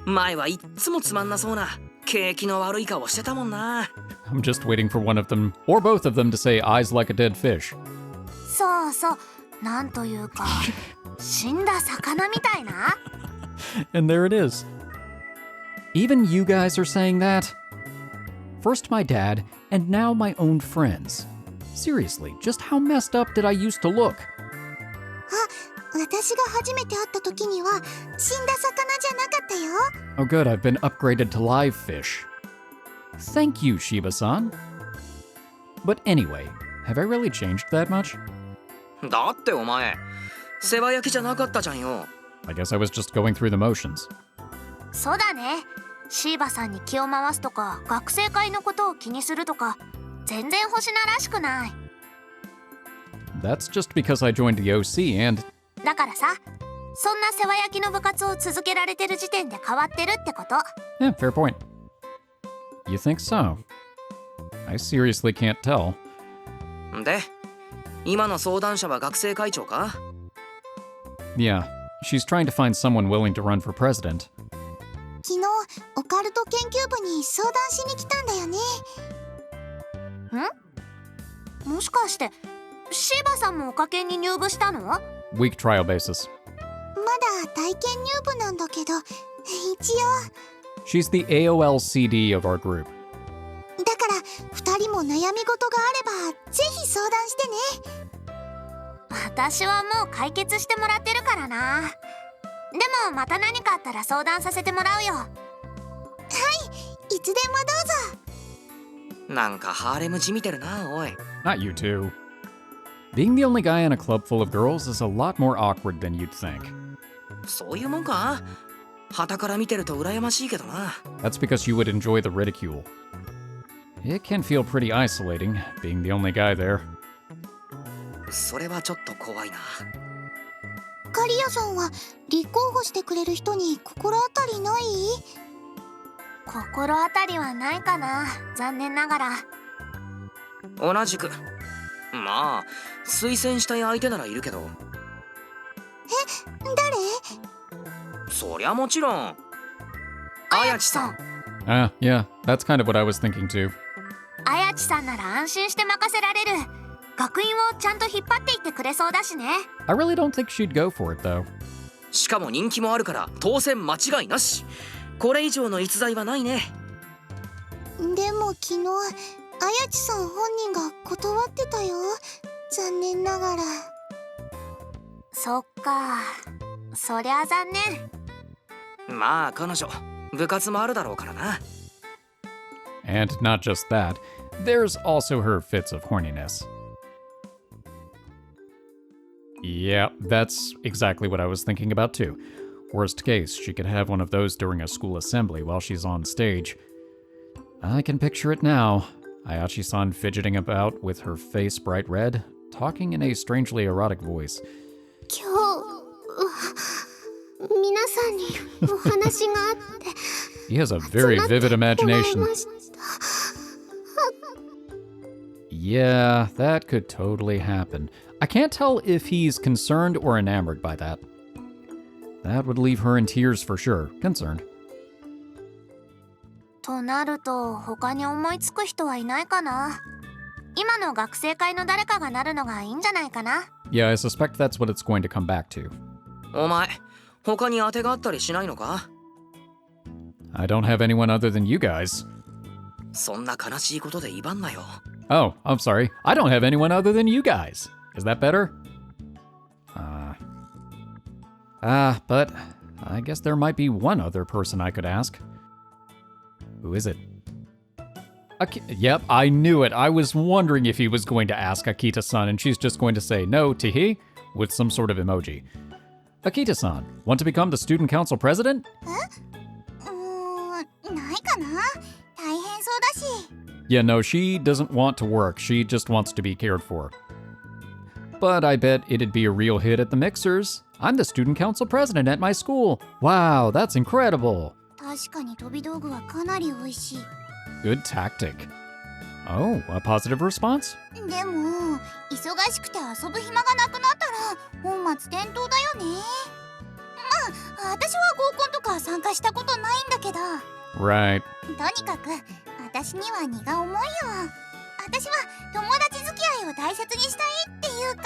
前はいっつもつまんなそうな景気の悪い顔してたもんな。 I'm just waiting for one of them, or both of them, to say eyes like a dead fish. そうそう、なんというか死んだ魚みたいな。 And there it is. Even you guys are saying that? First my dad, and now my own friends. Seriously, just how messed up did I used to look? 私が初めて会った時には死んだ魚じゃなかったよ。 Oh good, I've been upgraded to live fish. Thank you, Shiiba-san. But anyway, have I really changed that much? だってお前、世話焼きじゃなかったじゃんよ。 I guess I was just going through the motions. そうだね。シーバさんに気を回すとか学生会のことを気にするとか全然星名らしくない。 That's just because I joined the OC and... だからさ、そんな世話焼きの部活を続けられてる時点で変わってるってこと。 Yeah, fair point. You think so? I seriously can't tell. で、今の相談者は学生会長か？ Yeah, she's trying to find someone willing to run for president. 昨日オカルト研究部に相談しに来たんだよね。もしかしてシーバさんもおかけに入部したの？ Week trial basis. まだ体験入部なんだけど、一応。 She's the AOL-CD of our group. だから2人も悩み事があればぜひ相談してね。私はもう解決してもらってるからな。でもまた何かあったら相談させてもらうよ。はい、いつでもどうぞ。なんかハーレム地見てるな、おい。 Not you two. Being the only guy in a club full of girls is a lot more awkward than you'd think. そういうもんか？傍から見てると羨ましいけどな。 That's because you would enjoy the ridicule. It can feel pretty isolating, being the only guy there. それはちょっと怖いな。カリアさんは立候補してくれる人に心当たりない？心当たりはないかな、残念ながら。同じく。まあ、推薦したい相手ならいるけど。誰？そりゃもちろん。あやちさん。Ah, yeah, that's kind of what I was thinking too. あやちさんなら安心して任せられる。学院をちゃんと引っ張っていってくれそうだしね。 I really don't think she'd go for it, though. しかも人気もあるから当選間違いなし。これ以上の逸材はないね。でも昨日あやちさん本人が断ってたよ。残念ながら。そっか、そりゃ残念。まあ彼女部活もあるだろうからな。 And not just that, there's also her fits of horniness. Yeah, that's exactly what I was thinking about too. Worst case, she could have one of those during a school assembly while she's on stage. I can picture it now. Ayachi-san fidgeting about with her face bright red, talking in a strangely erotic voice. 今日は皆さんにお話があって He has a very vivid imagination. 思いました。 Yeah, that could totally happen. I can't tell if he's concerned or enamored by that. That would leave her in tears for sure. Concerned. となると他に思いつく人はいないかな。今の学生会の誰かがなるのがいいんじゃないかな。 Yeah, I suspect that's what it's going to come back to. お前、他に当てがあったりしないのか？ I don't have anyone other than you guys. そんな悲しいことで威張んなよ。 Oh, I'm sorry. I don't have anyone other than you guys. Is that better? But I guess there might be one other person I could ask. Who is it? Yep, I knew it. I was wondering if he was going to ask Akita-san, and she's just going to say no, Tihi, with some sort of emoji. Akita-san, want to become the student council president? ないかな。大変そうだし。 Yeah, no, she doesn't want to work. She just wants to be cared for. But I bet it'd be a real hit at the mixers. I'm the student council president at my school. Wow, that's incredible. 確かに飛び道具はかなり美味しい。 Good tactic. Oh, a positive response? でも忙しくて遊ぶ暇がなくなったら本末転倒だよね。まあ私は合コンとか参加したことないんだけど。 Right. とにかく私には荷が重いよ。私は友達付き合いを大切にしたいっていうか。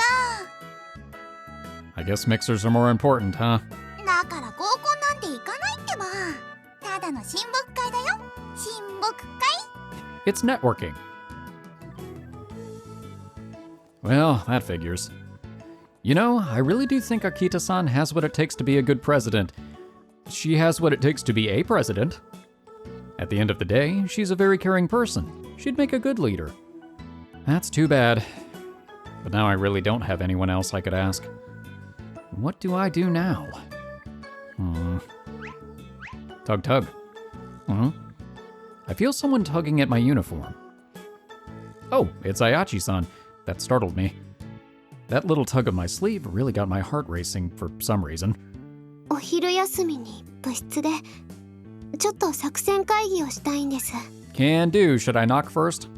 I guess mixers are more important, huh? だから合コンなんて行かないってば。ただの親睦会だよ。親睦会。 It's networking. Well, that figures. You know, I really do think Akita-san has what it takes to be a good president. She has what it takes to be a president. At the end of the day, she's a very caring person. She'd make a good leader. That's too bad. But now I really don't have anyone else I could ask. What do I do now? Tug tug. I feel someone tugging at my uniform. Oh, it's Ayachi-san. That startled me. That little tug of my sleeve really got my heart racing for some reason. お昼休みに部室でちょっと作戦会議をしたいんです。 Can do. Should I knock first?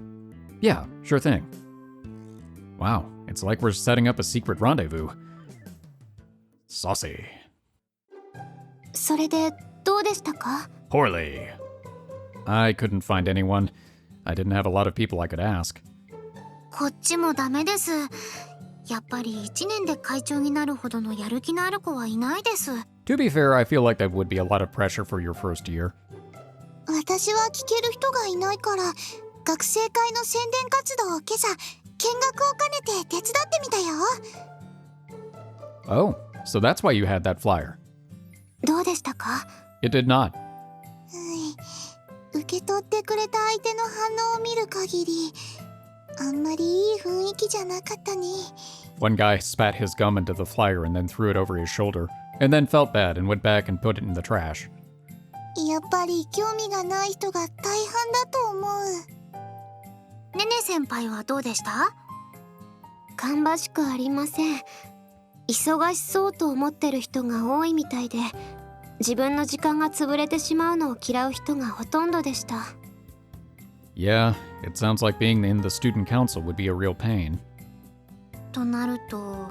Yeah, sure thing. Wow, it's like we're setting up a secret rendezvous. Saucy. それでどうでしたか？ Poorly. I couldn't find anyone. I didn't have a lot of people I could ask. こっちもダメです。やっぱり1年で会長になるほどのやる気のある子はいないです。 To be fair, I feel like that would be a lot of pressure for your first year. 私は聞ける人がいないから学生会の宣伝活動を今朝見学を兼ねて手伝ってみたよ。 Oh, so that's why you had that flyer. どうでしたか？ It did not. 受け取ってくれた相手の反応を見る限りあんまりいい雰囲気じゃなかったね。 One guy spat his gum into the flyer and then threw it over his shoulder, and then felt bad and went back and put it in the trash. やっぱり興味がない人が大半だと思う。ねね先輩はどうでした？芳しくありません。忙しそうと思ってる人が多いみたいで、自分の時間が潰れてしまうのを嫌う人がほとんどでした。 Yeah, it sounds like being in the student council would be a real pain. となると、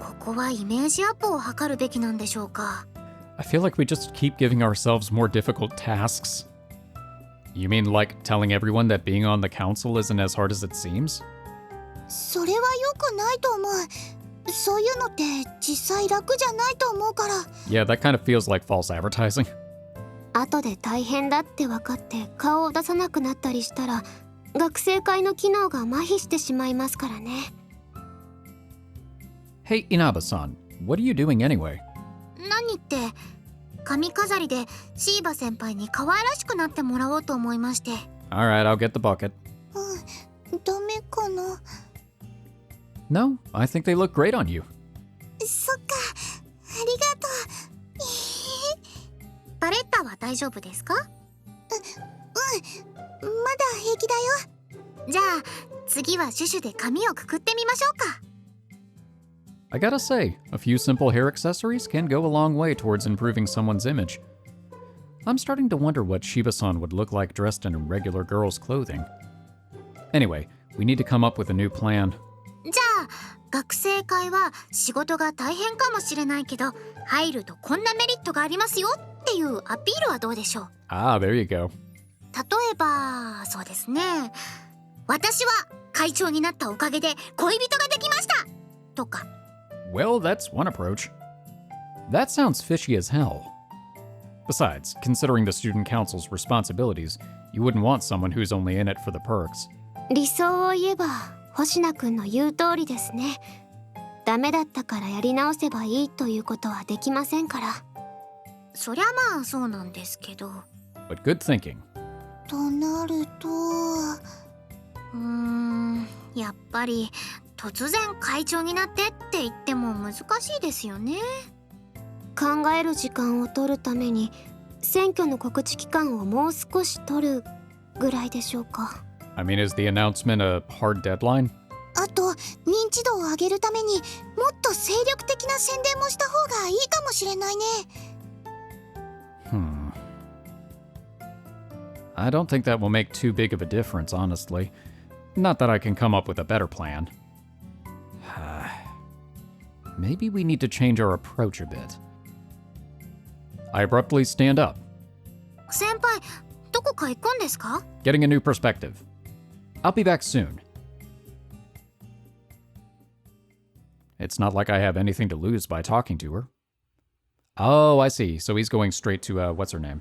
ここはイメージアップを図るべきなんでしょうか。 I feel like we just keep giving ourselves more difficult tasks. You mean like telling everyone that being on the council isn't as hard as it seems? それは良くないと思う。そういうのって実際楽じゃないと思うから。 Yeah, that kind of feels like false advertising. 後で大変だって分かって顔を出さなくなったりしたら、学生会の機能が麻痺してしまいますからね。 Hey, Inaba-san, what are you doing anyway? 何って、髪飾りでシーバ先輩に可愛らしくなってもらおうと思いまして。 Alright, I'll get the bucket. ダメかな。 No, I think they look great on you. そっか、ありがとう。バレッタは大丈夫ですか？まだ平気だよ。じゃあ次はシュシュで髪をくくってみましょうか。 I gotta say, a few simple hair accessories can go a long way towards improving someone's image. I'm starting to wonder what Shiiba-san would look like dressed in regular girl's clothing. Anyway, we need to come up with a new plan. じゃあ学生会は仕事が大変かもしれないけど、入るとこんなメリットがありますよっていうアピールはどうでしょう？ Ah, there you go. 例えばそうですね、私は会長になったおかげで恋人ができましたとか。 Well, that's one approach. That sounds fishy as hell. Besides, considering the student council's responsibilities, you wouldn't want someone who's only in it for the perks. 理想を言えば星名くんの言う通りですね。ダメだったからやり直せばいいということはできませんから。そりゃまあそうなんですけど。 But good thinking. となるとやっぱり突然会長になってって言っても難しいですよね。考える時間を取るために選挙の告知期間をもう少し取るぐらいでしょうか。 I mean, is the announcement a hard deadline? あと認知度を上げるためにもっと精力的な宣伝もした方がいいかもしれないね。I don't think that will make too big of a difference, honestly. Not that I can come up with a better plan. Maybe we need to change our approach a bit. I abruptly stand up, 先輩、どこか行くんですか？ getting a new perspective. I'll be back soon. It's not like I have anything to lose by talking to her. Oh, I see. So he's going straight to, what's her name?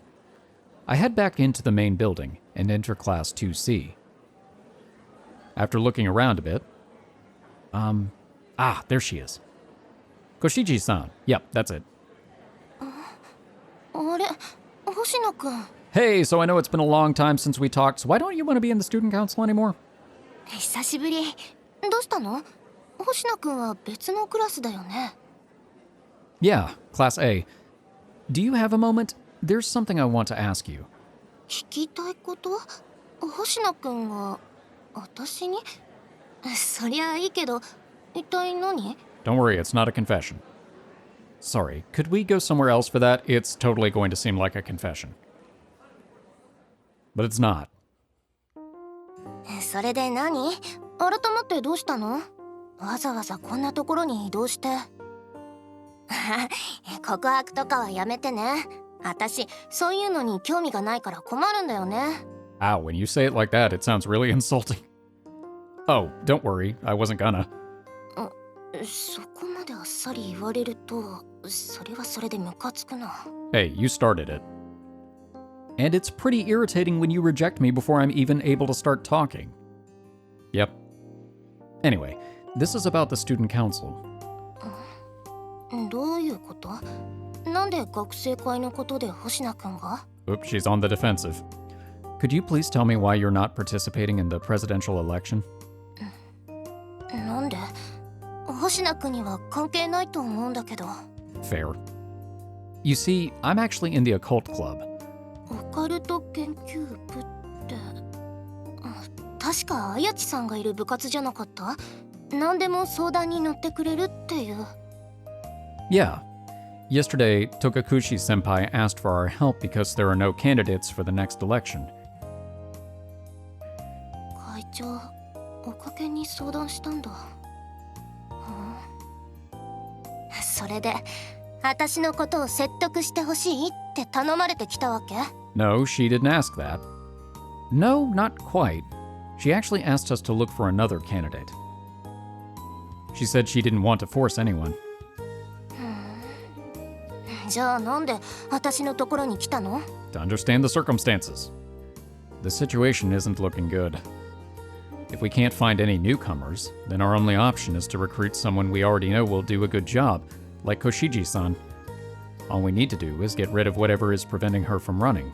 I head back into the main building and enter Class 2C. After looking around a bit... there she is. Koshiji-san. Yep, that's it. あれ、星野くん。 Hey, so I know it's been a long time since we talked, so why don't you want to be in the student council anymore? 久しぶり。どうしたの？星野くんは別のクラスだよね。 Yeah, Class A. Do you have a moment? There's something I want to ask you. 聞きたいこと？星野くんが私に？そりゃいいけど、一体何？ Don't worry, it's not a confession. Sorry, could we go somewhere else for that? It's totally going to seem like a confession. But it's not. それで何？改まってどうしたの？わざわざこんなところに移動して。告白とかはやめてね。私、そういうのに興味がないから困るんだよね。Ow, when you say it like that, it sounds really insulting. Oh, don't worry, I wasn't gonna. そこまであっさり言われると、それはそれでムカつくな。Hey, you started it. And it's pretty irritating when you reject me before I'm even able to start talking. Yep. Anyway, this is about the student council. どういうこと？なんで学生会のことで星名くんが？ Oops, she's on the defensive. Could you please tell me why you're not participating in the presidential election? なんで？星名くんには関係ないと思うんだけど。 Fair. You see, I'm actually in the occult club. オカルト研究部って、確か綾地さんがいる部活じゃなかった？何でも相談に乗ってくれるっていう。 Yeah. Yesterday, Tokakushi-senpai asked for our help because there are no candidates for the next election. 会長、おかげに相談したんだ。それで、私のことを説得してほしいって頼まれてきたわけ？ No, she didn't ask that. No, not quite. She actually asked us to look for another candidate. She said she didn't want to force anyone. じゃあなんで私のところに来たの？ To understand the circumstances. The situation isn't looking good. If we can't find any newcomers, then our only option is to recruit someone we already know will do a good job, like Koshiji-san. All we need to do is get rid of whatever is preventing her from running.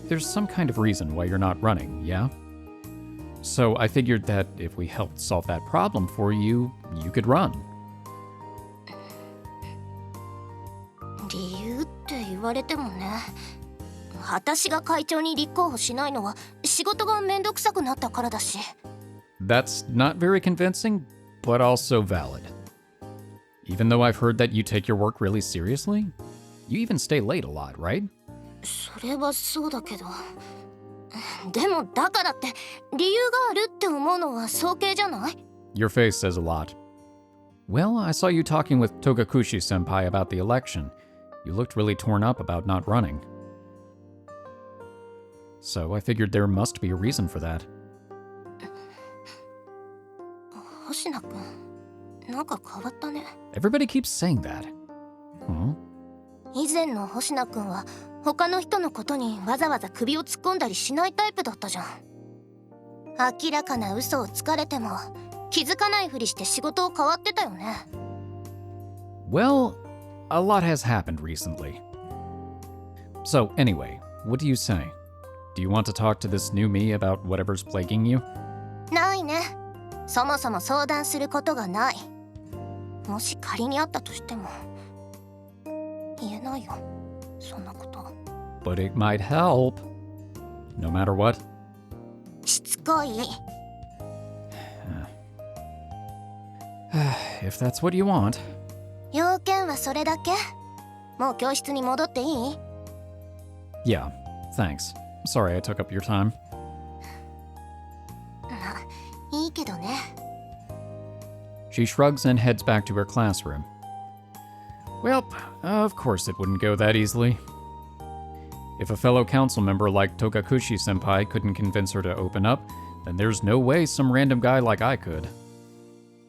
There's some kind of reason why you're not running, yeah? So I figured that if we helped solve that problem for you, you could run. 理由って言われてもね。私が会長に立候補しないのは仕事がめんどくさくなったからだし。 That's not very convincing, but also valid. Even though I've heard that you take your work really seriously, you even stay late a lot, right? それはそうだけど。でもだからって理由があるって思うのは早計じゃない？ Your face says a lot. Well, I saw you talking with Togakushi-senpai about the election. You looked really torn up about not running. So I figured there must be a reason for that. 星名くん、なんか変わったね。 Everybody keeps saying that. Hmm? 以前の星名くんは他の人のことにわざわざ首を突っ込んだりしないタイプだったじゃん。明らかな嘘をつかれても気づかないふりして仕事を変わってたよね。 Well, a lot has happened recently. So, anyway, what do you say? Do you want to talk to this new me about whatever's plaguing you? ないね。そもそも相談することがない。もし仮にあったとしても言えないよ、そんなこと。 But it might help. No matter what. しつこい。 If that's what you want. 要件はそれだけ？もう教室に戻っていい？ Yeah, thanks. Sorry I took up your time. いいけどね。 She shrugs and heads back to her classroom. Well, of course it wouldn't go that easily. If a fellow council member like Togakushi-senpai couldn't convince her to open up, then there's no way some random guy like I could.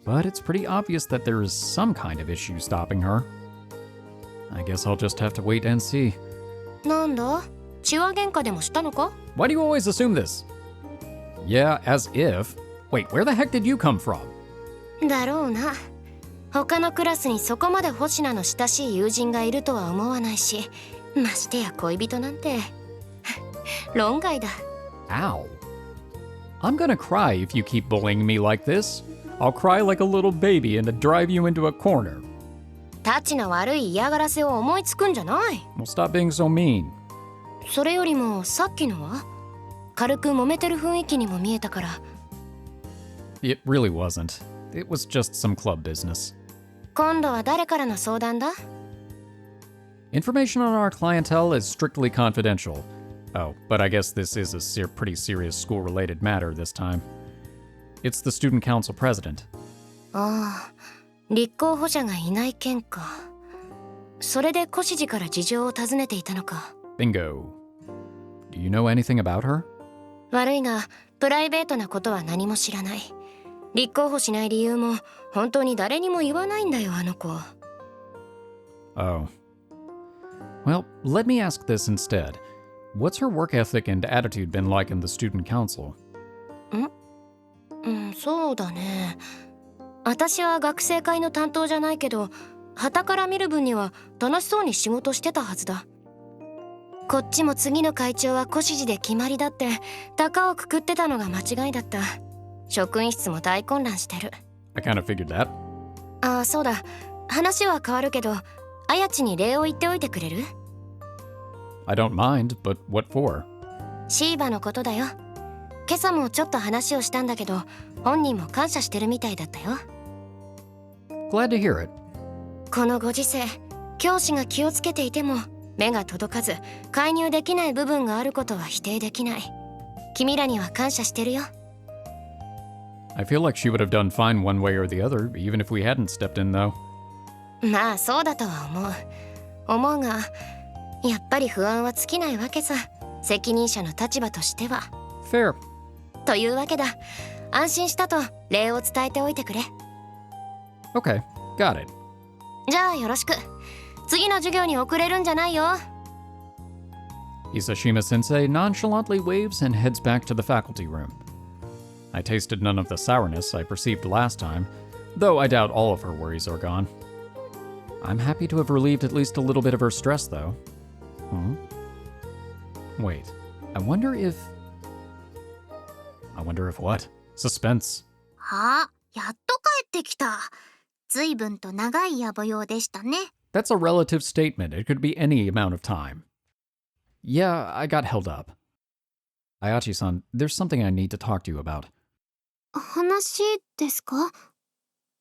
But it's pretty obvious that there is some kind of issue stopping her. I guess I'll just have to wait and see. なんだ、血は喧嘩でもしたのか？ Why do you always assume this? Yeah, as if. Wait, where the heck did you come from? だろうな。他のクラスにそこまで星名の親しい友人がいるとは思わないし、ましてや恋人なんて論外だ。 Ow. I'm gonna cry if you keep bullying me like this. I'll cry like a little baby and drive you into a corner. タチの悪い嫌がらせを思いつくんじゃない。 Well, stop being so mean. それよりもさっきのは軽く揉めてる雰囲気にも見えたから。 It really wasn't. It was just some club business. 今度は誰からの相談だ？ Information on our clientele is strictly confidential. Oh, but I guess this is a pretty serious school-related matter this time. It's the student council president. ああ、立候補者がいない件か。それで小指から事情を尋ねていたのか。 Bingo. Do you know anything about her? 悪いが、プライベートなことは何も知らない。立候補しない理由も本当に誰にも言わないんだよ、あの子。 Oh. Well, let me ask this instead. What's her work ethic and attitude been like in the student council? そうだね。私は学生会の担当じゃないけど、傍から見る分には楽しそうに仕事してたはずだ。こっちも次の会長は小指で決まりだって高をくくってたのが間違いだった。職員室も大混乱してる。 I kind of figured that. ああ、そうだ。話は変わるけど、あやちに礼を言っておいてくれる？ I don't mind, but what for? シーバのことだよ。今朝もちょっと話をしたんだけど、本人も感謝してるみたいだったよ。 Glad to hear it. このご時世、教師が気をつけていても目が届かず介入できない部分があることは否定できない。君らには感謝してるよ。 I feel like she would have done fine one way or the other, even if we hadn't stepped in, though. まあそうだとは思うが、やっぱり不安は尽きないわけさ。責任者の立場としては。 Fair. というわけだ。安心したと礼を伝えておいてくれ。 Okay, got it. じゃあよろしく。次の授業に遅れるんじゃないよ。 Isashima-sensei nonchalantly waves and heads back to the faculty room. I tasted none of the sourness I perceived last time, though I doubt all of her worries are gone. I'm happy to have relieved at least a little bit of her stress, though. Wait, I wonder if what? Suspense. あ、やっと帰ってきた。随分と長い野暮用でしたね。 That's a relative statement. It could be any amount of time. Yeah, I got held up. Ayachi-san, there's something I need to talk to you about. 話ですか？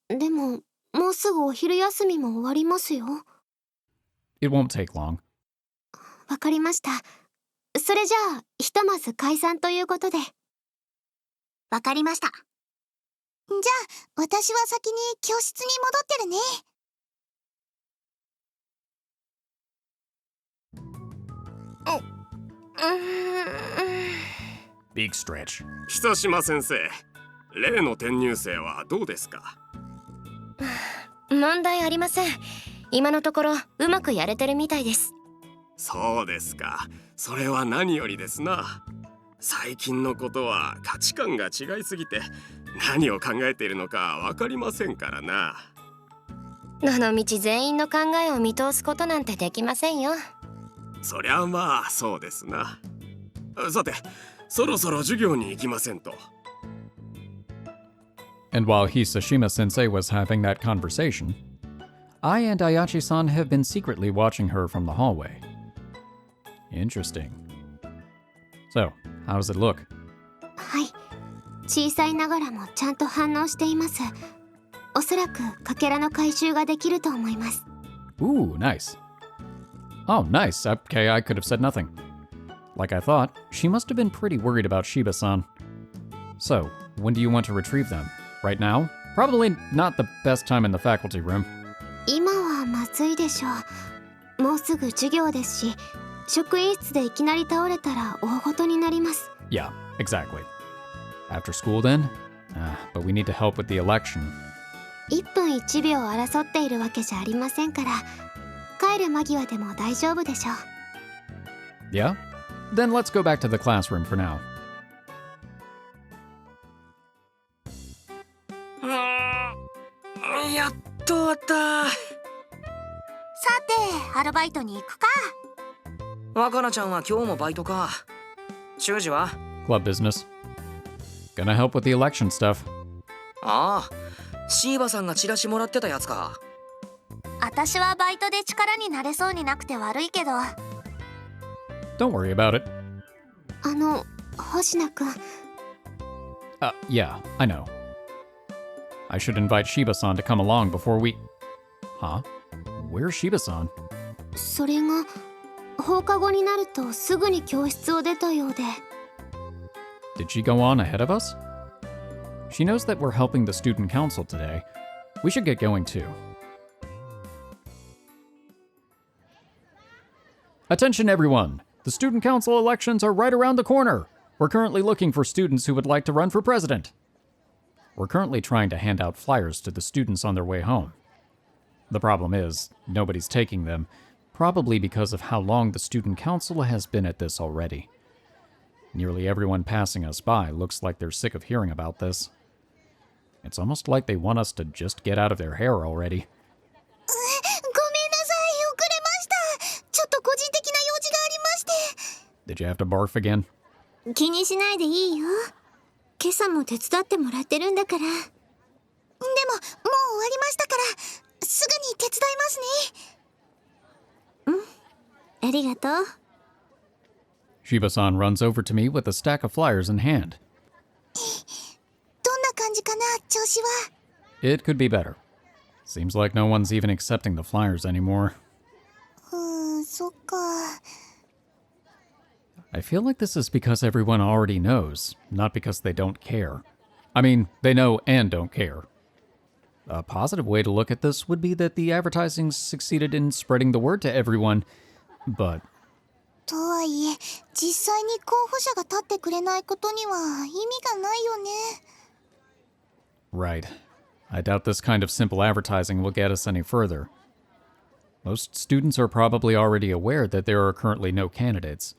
でも、もうすぐお昼休みも終わりますよ。It won't take long. わかりました。それじゃあ、ひとまず解散ということで。わかりました。じゃあ、私は先に教室に戻ってるね。Big stretch. 久島先生、例の転入生はどうですか？問題ありません。今のところうまくやれてるみたいです。そうですか。それは何よりですな。最近のことは価値観が違いすぎて何を考えているのか分かりませんからな。どのみち全員の考えを見通すことなんてできませんよ。そりゃまあそうですな。さて、そろそろ授業に行きませんと。And while Hisashima sensei was having that conversation, I and Ayachi-san have been secretly watching her from the hallway. Interesting. So, how does it look? はい、小さいながらもちゃんと反応しています。おそらくかけらの回収ができると思います。 Ooh, nice. Oh, nice. Okay, I could have said nothing. Like I thought, she must have been pretty worried about Shiiba-san. So, when do you want to retrieve them? Right now? Probably not the best time in the faculty room. 今はまずいでしょう。もうすぐ授業ですし、職員室でいきなり倒れたら大ごとになります。 Yeah, exactly. After school then? But we need to help with the election. 1分1秒争っているわけじゃありませんから、帰る間際でも大丈夫でしょう。 Yeah? Then let's go back to the classroom for now. やっと終わった。さてアルバイトに行くか。若菜ちゃんは今日もバイトか。修二は Club business. Gonna help with the election stuff. ああ、シーバさんがチラシもらってたやつか。私はバイトで力になれそうになくて悪いけど。 Don't worry about it. 星名くん。Yeah, I know. I should invite Shiiba-san to come along before we... Huh? Where's Shiiba-san? それが放課後になるとすぐに教室を出たようで。 Did she go on ahead of us? She knows that we're helping the student council today. We should get going too. Attention everyone! The student council elections are right around the corner. We're currently looking for students who would like to run for president. We're currently trying to hand out flyers to the students on their way home. The problem is, nobody's taking them, probably because of how long the student council has been at this already. Nearly everyone passing us by looks like they're sick of hearing about this. It's almost like they want us to just get out of their hair already. ごめんなさい、遅れました。ちょっと個人的な用事がありまして。 Did you have to barf again? 気にしないでいいよ。今朝も手伝ってもらってるんだから。でももう終わりましたから、すぐに手伝いますね。ありがとう。Shiiba-san runs over to me with a stack of flyers in hand. どんな感じかな、調子は。 It could be better. Seems like no one's even accepting the flyers anymore. そっか。I feel like this is because everyone already knows, not because they don't care. I mean, they know and don't care. A positive way to look at this would be that the advertising succeeded in spreading the word to everyone, but... とはいえ、実際に候補者が立ってくれないことには意味がないよね。 Right. I doubt this kind of simple advertising will get us any further. Most students are probably already aware that there are currently no candidates.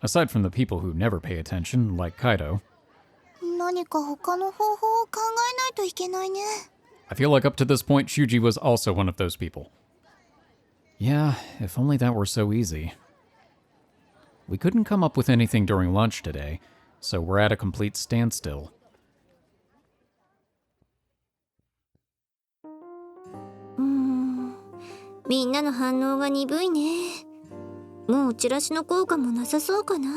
Aside from the people who never pay attention, like Kaido. 何か他の方法を考えないといけないね。 I feel like up to this point, Shuji was also one of those people. Yeah, if only that were so easy. We couldn't come up with anything during lunch today, so we're at a complete standstill. みんなの反応が鈍いね。もうチラシの効果もなさそうかな。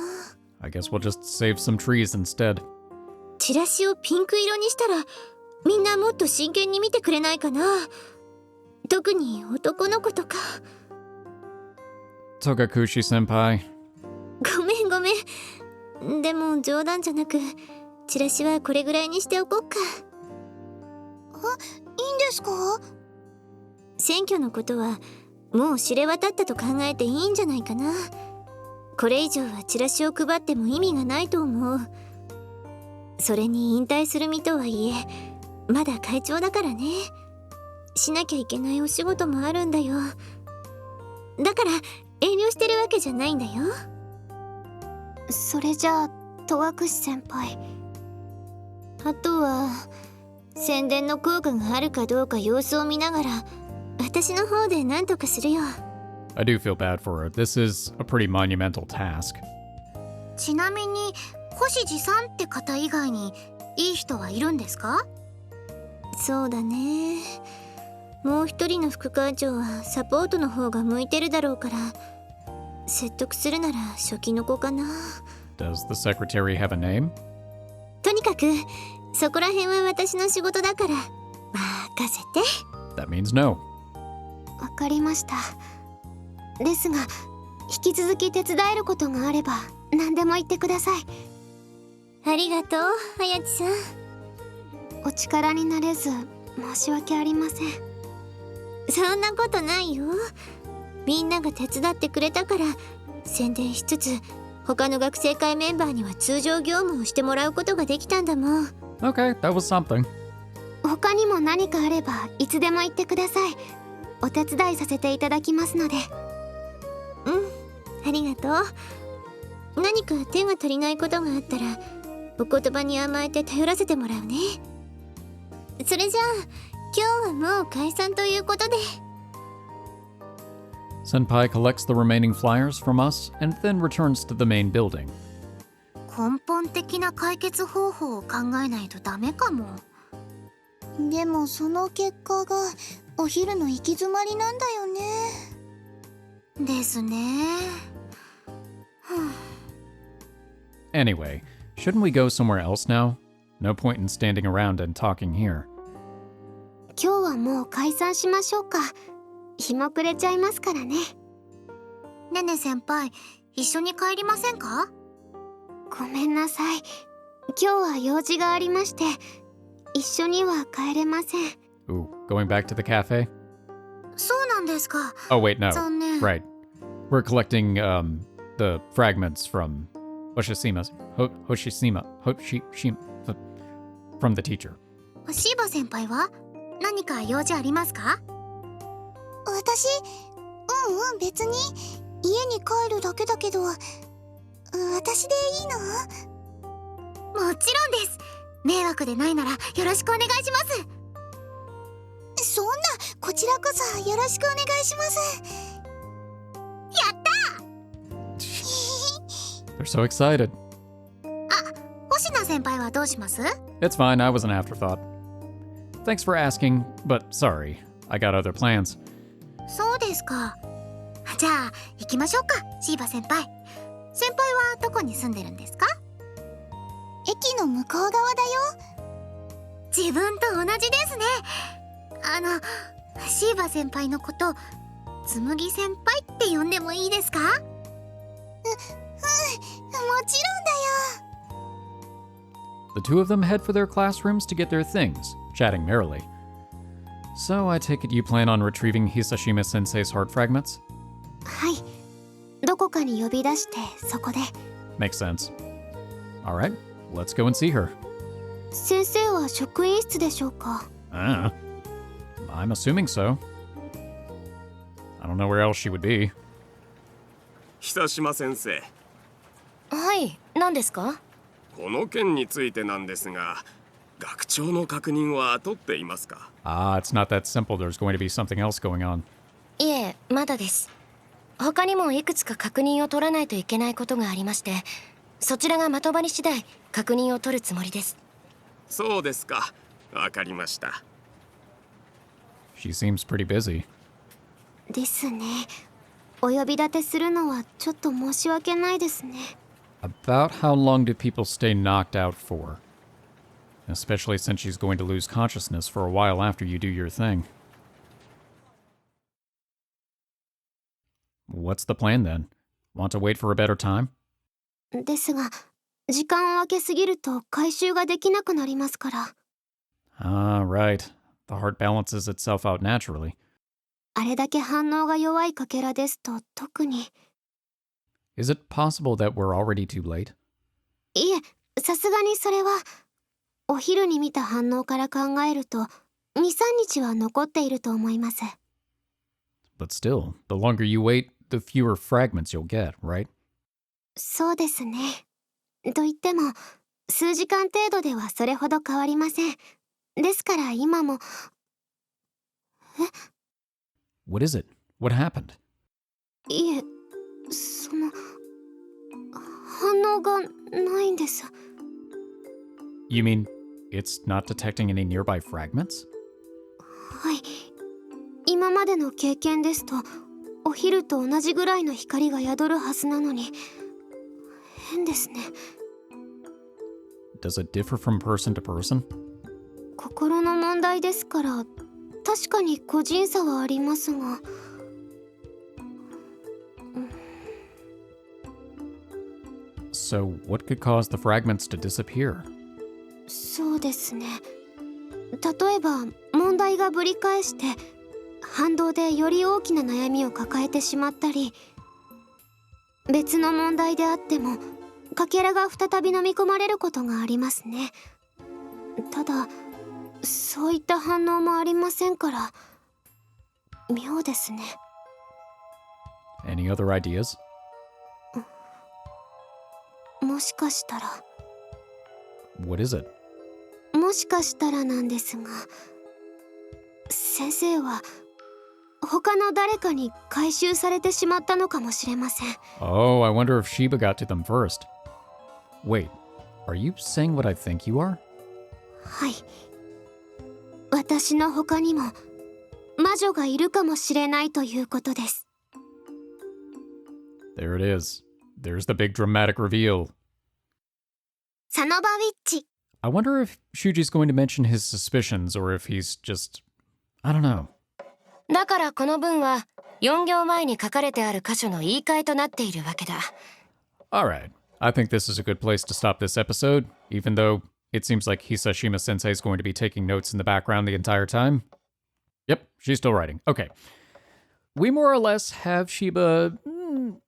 I guess we'll just save some trees instead. チラシをピンク色にしたらみんなもっと真剣に見てくれないかな。特に男の子とか。 Togakushi senpai. ごめんごめん。でも冗談じゃなくチラシはこれぐらいにしておこっか。いいんですか？選挙のことはもう知れ渡ったと考えていいんじゃないかな。これ以上はチラシを配っても意味がないと思う。それに引退する身とはいえまだ会長だからね。しなきゃいけないお仕事もあるんだよ。だから遠慮してるわけじゃないんだよ。それじゃあ戸隠先輩、あとは宣伝の効果があるかどうか様子を見ながら私の方で何とかするよ。 I do feel bad for her. This is a pretty monumental task. ちなみに星地さんって方以外にいい人はいるんですか？そうだね。もう一人の副館長はサポートの方が向いてるだろうから、説得するなら初期の子かな。 Does the secretary have a name? とにかくそこら辺は私の仕事だから任せて。 That means no. わかりました。ですが引き続き手伝えることがあれば何でも言ってください。ありがとう綾千さん。お力になれず申し訳ありません。そんなことないよ。みんなが手伝ってくれたから宣伝しつつ他の学生会メンバーには通常業務をしてもらうことができたんだもん。 Okay, that was something. 他にも何かあればいつでも言ってください。お手伝いさせていただきますので。ありがとう。何か手が足りないことがあったらお言葉に甘えて頼らせてもらうね。それじゃあ今日はもう解散ということで。 Senpai collects the remaining flyers from us and then returns to the main building. 根本的な解決方法を考えないとダメかも。でもその結果がお昼の行き詰まりなんだよね。ですね。Anyway, shouldn't we go somewhere else now? No point in standing around and talking here. 今日はもう解散しましょうか。日も暮れちゃいますからね。ねね先輩、一緒に帰りませんか？ごめんなさい。今日は用事がありまして一緒には帰れません。 Ooh, going back to the cafe? そうなんですか。 Oh, wait, no. 残念。Right. We're collecting the fragments from Hoshishima from the teacher. シーバ先輩は何か用事ありますか？私、別に家に帰るだけだけど、私でいいの？もちろんです。迷惑でないならよろしくお願いします。そんな、こちらこそよろしくお願いします。やった They're so excited. 星名先輩はどうします？ It's fine, I was an afterthought. Thanks for asking, but sorry. I got other plans. そうですか。じゃあ行きましょうか、シーバ先輩。先輩はどこに住んでるんですか？駅の向こう側だよ。自分と同じですね。シーバ先輩のことつむぎ先輩って呼んでもいいですか？もちろんだよ。 The two of them head for their classrooms to get their things, chatting merrily. So I take it you plan on retrieving Hisashima Sensei's heart fragments? はい。どこかに呼び出してそこで。 Makes sense. Alright, let's go and see her. 先生は職員室でしょうか？ I'm assuming so. I don't know where else she would be. 久島先生、はい、何ですか？この件についてなんですが、学長の確認は取っていますか？ It's not that simple. There's going to be something else going on. いえ、まだです。他にもいくつか確認を取らないといけないことがありまして、そちらがまとまり次第確認を取るつもりです。そうですか。わかりました。She seems pretty busy. ですね。お呼び立てするのはちょっと申し訳ないですね。About how long do people stay knocked out for? Especially since she's going to lose consciousness for a while after you do your thing. What's the plan then? Want to wait for a better time? ですが、時間を空けすぎると回収ができなくなりますから。Right. The heart balances itself out naturally. あれだけ反応が弱いかけらですと特に。Is it possible that we're already too late? いえ、さすがにそれは。お昼に見た反応から考えると、2、3日は残っていると思います。But still, the longer you wait, the fewer fragments you'll get, right? そうですね。と言っても、数時間程度ではそれほど変わりません。ですから今も。What is it? What happened? いえ、反応がないんです。You mean it's not detecting any nearby fragments? はい。今までの経験ですと、お昼と同じぐらいの光が宿るはずなのに、変ですね。Does it differ from person to person? 心の問題ですから、確かに個人差はありますが。So what could cause the fragments to disappear? そうですね。例えば問題がぶり返して反動でより大きな悩みを抱えてしまったり、別の問題であってもかけらが再び飲み込まれることがありますね。ただそういった反応もありませんから妙ですね。 Any other ideas? もしかしたら。 What is it? もしかしたらなんですが、先生は他の誰かに回収されてしまったのかもしれません。 Oh, I wonder if Shiiba got to them first. Wait, are you saying what I think you are? はい。私の他にも魔女がいるかもしれないということです。 There it is. There's the big dramatic reveal. サノバウィッチ。 I wonder if Shuji's going to mention his suspicions or if he's just... I don't know. だからこの文は4行前に書かれてある箇所の言い換えとなっているわけだ。 Alright, I think this is a good place to stop this episode, even though it seems like Hisashima Sensei is going to be taking notes in the background the entire time. Yep, she's still writing. Okay. We more or less have Shiiba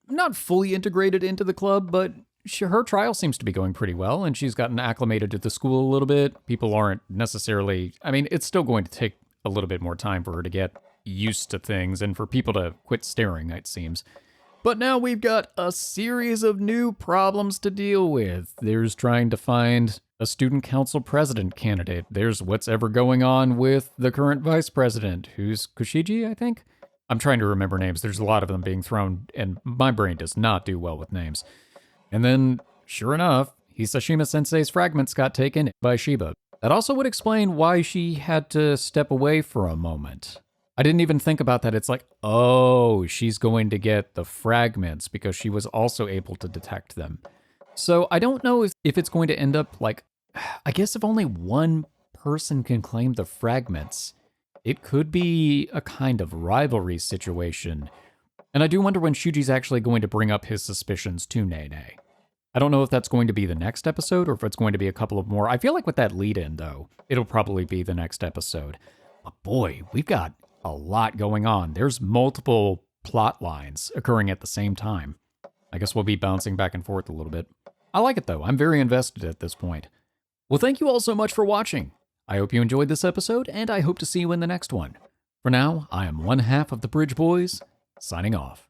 not fully integrated into the club, but her trial seems to be going pretty well, and she's gotten acclimated to the school a little bit. People aren't necessarily... I mean, it's still going to take a little bit more time for her to get used to things and for people to quit staring, it seems. But now we've got a series of new problems to deal with. There's trying to find a student council president candidate. There's what's ever going on with the current vice president, who's Kushiji, I think? I'm trying to remember names. There's a lot of them being thrown, and my brain does not do well with names. And then, sure enough, Hisashima Sensei's fragments got taken by Shiiba. That also would explain why she had to step away for a moment. I didn't even think about that. It's like, oh, she's going to get the fragments because she was also able to detect them. So I don't know if it's going to end up like, I guess if only one person can claim the fragments, it could be a kind of rivalry situation. And I do wonder when Shuji's actually going to bring up his suspicions to Nene. I don't know if that's going to be the next episode or if it's going to be a couple of more. I feel like with that lead-in, though, it'll probably be the next episode. But boy, we've got a lot going on. There's multiple plot lines occurring at the same time. I guess we'll be bouncing back and forth a little bit. I like it, though. I'm very invested at this point. Well, thank you all so much for watching. I hope you enjoyed this episode, and I hope to see you in the next one. For now, I am one half of the Bridge Boys, signing off.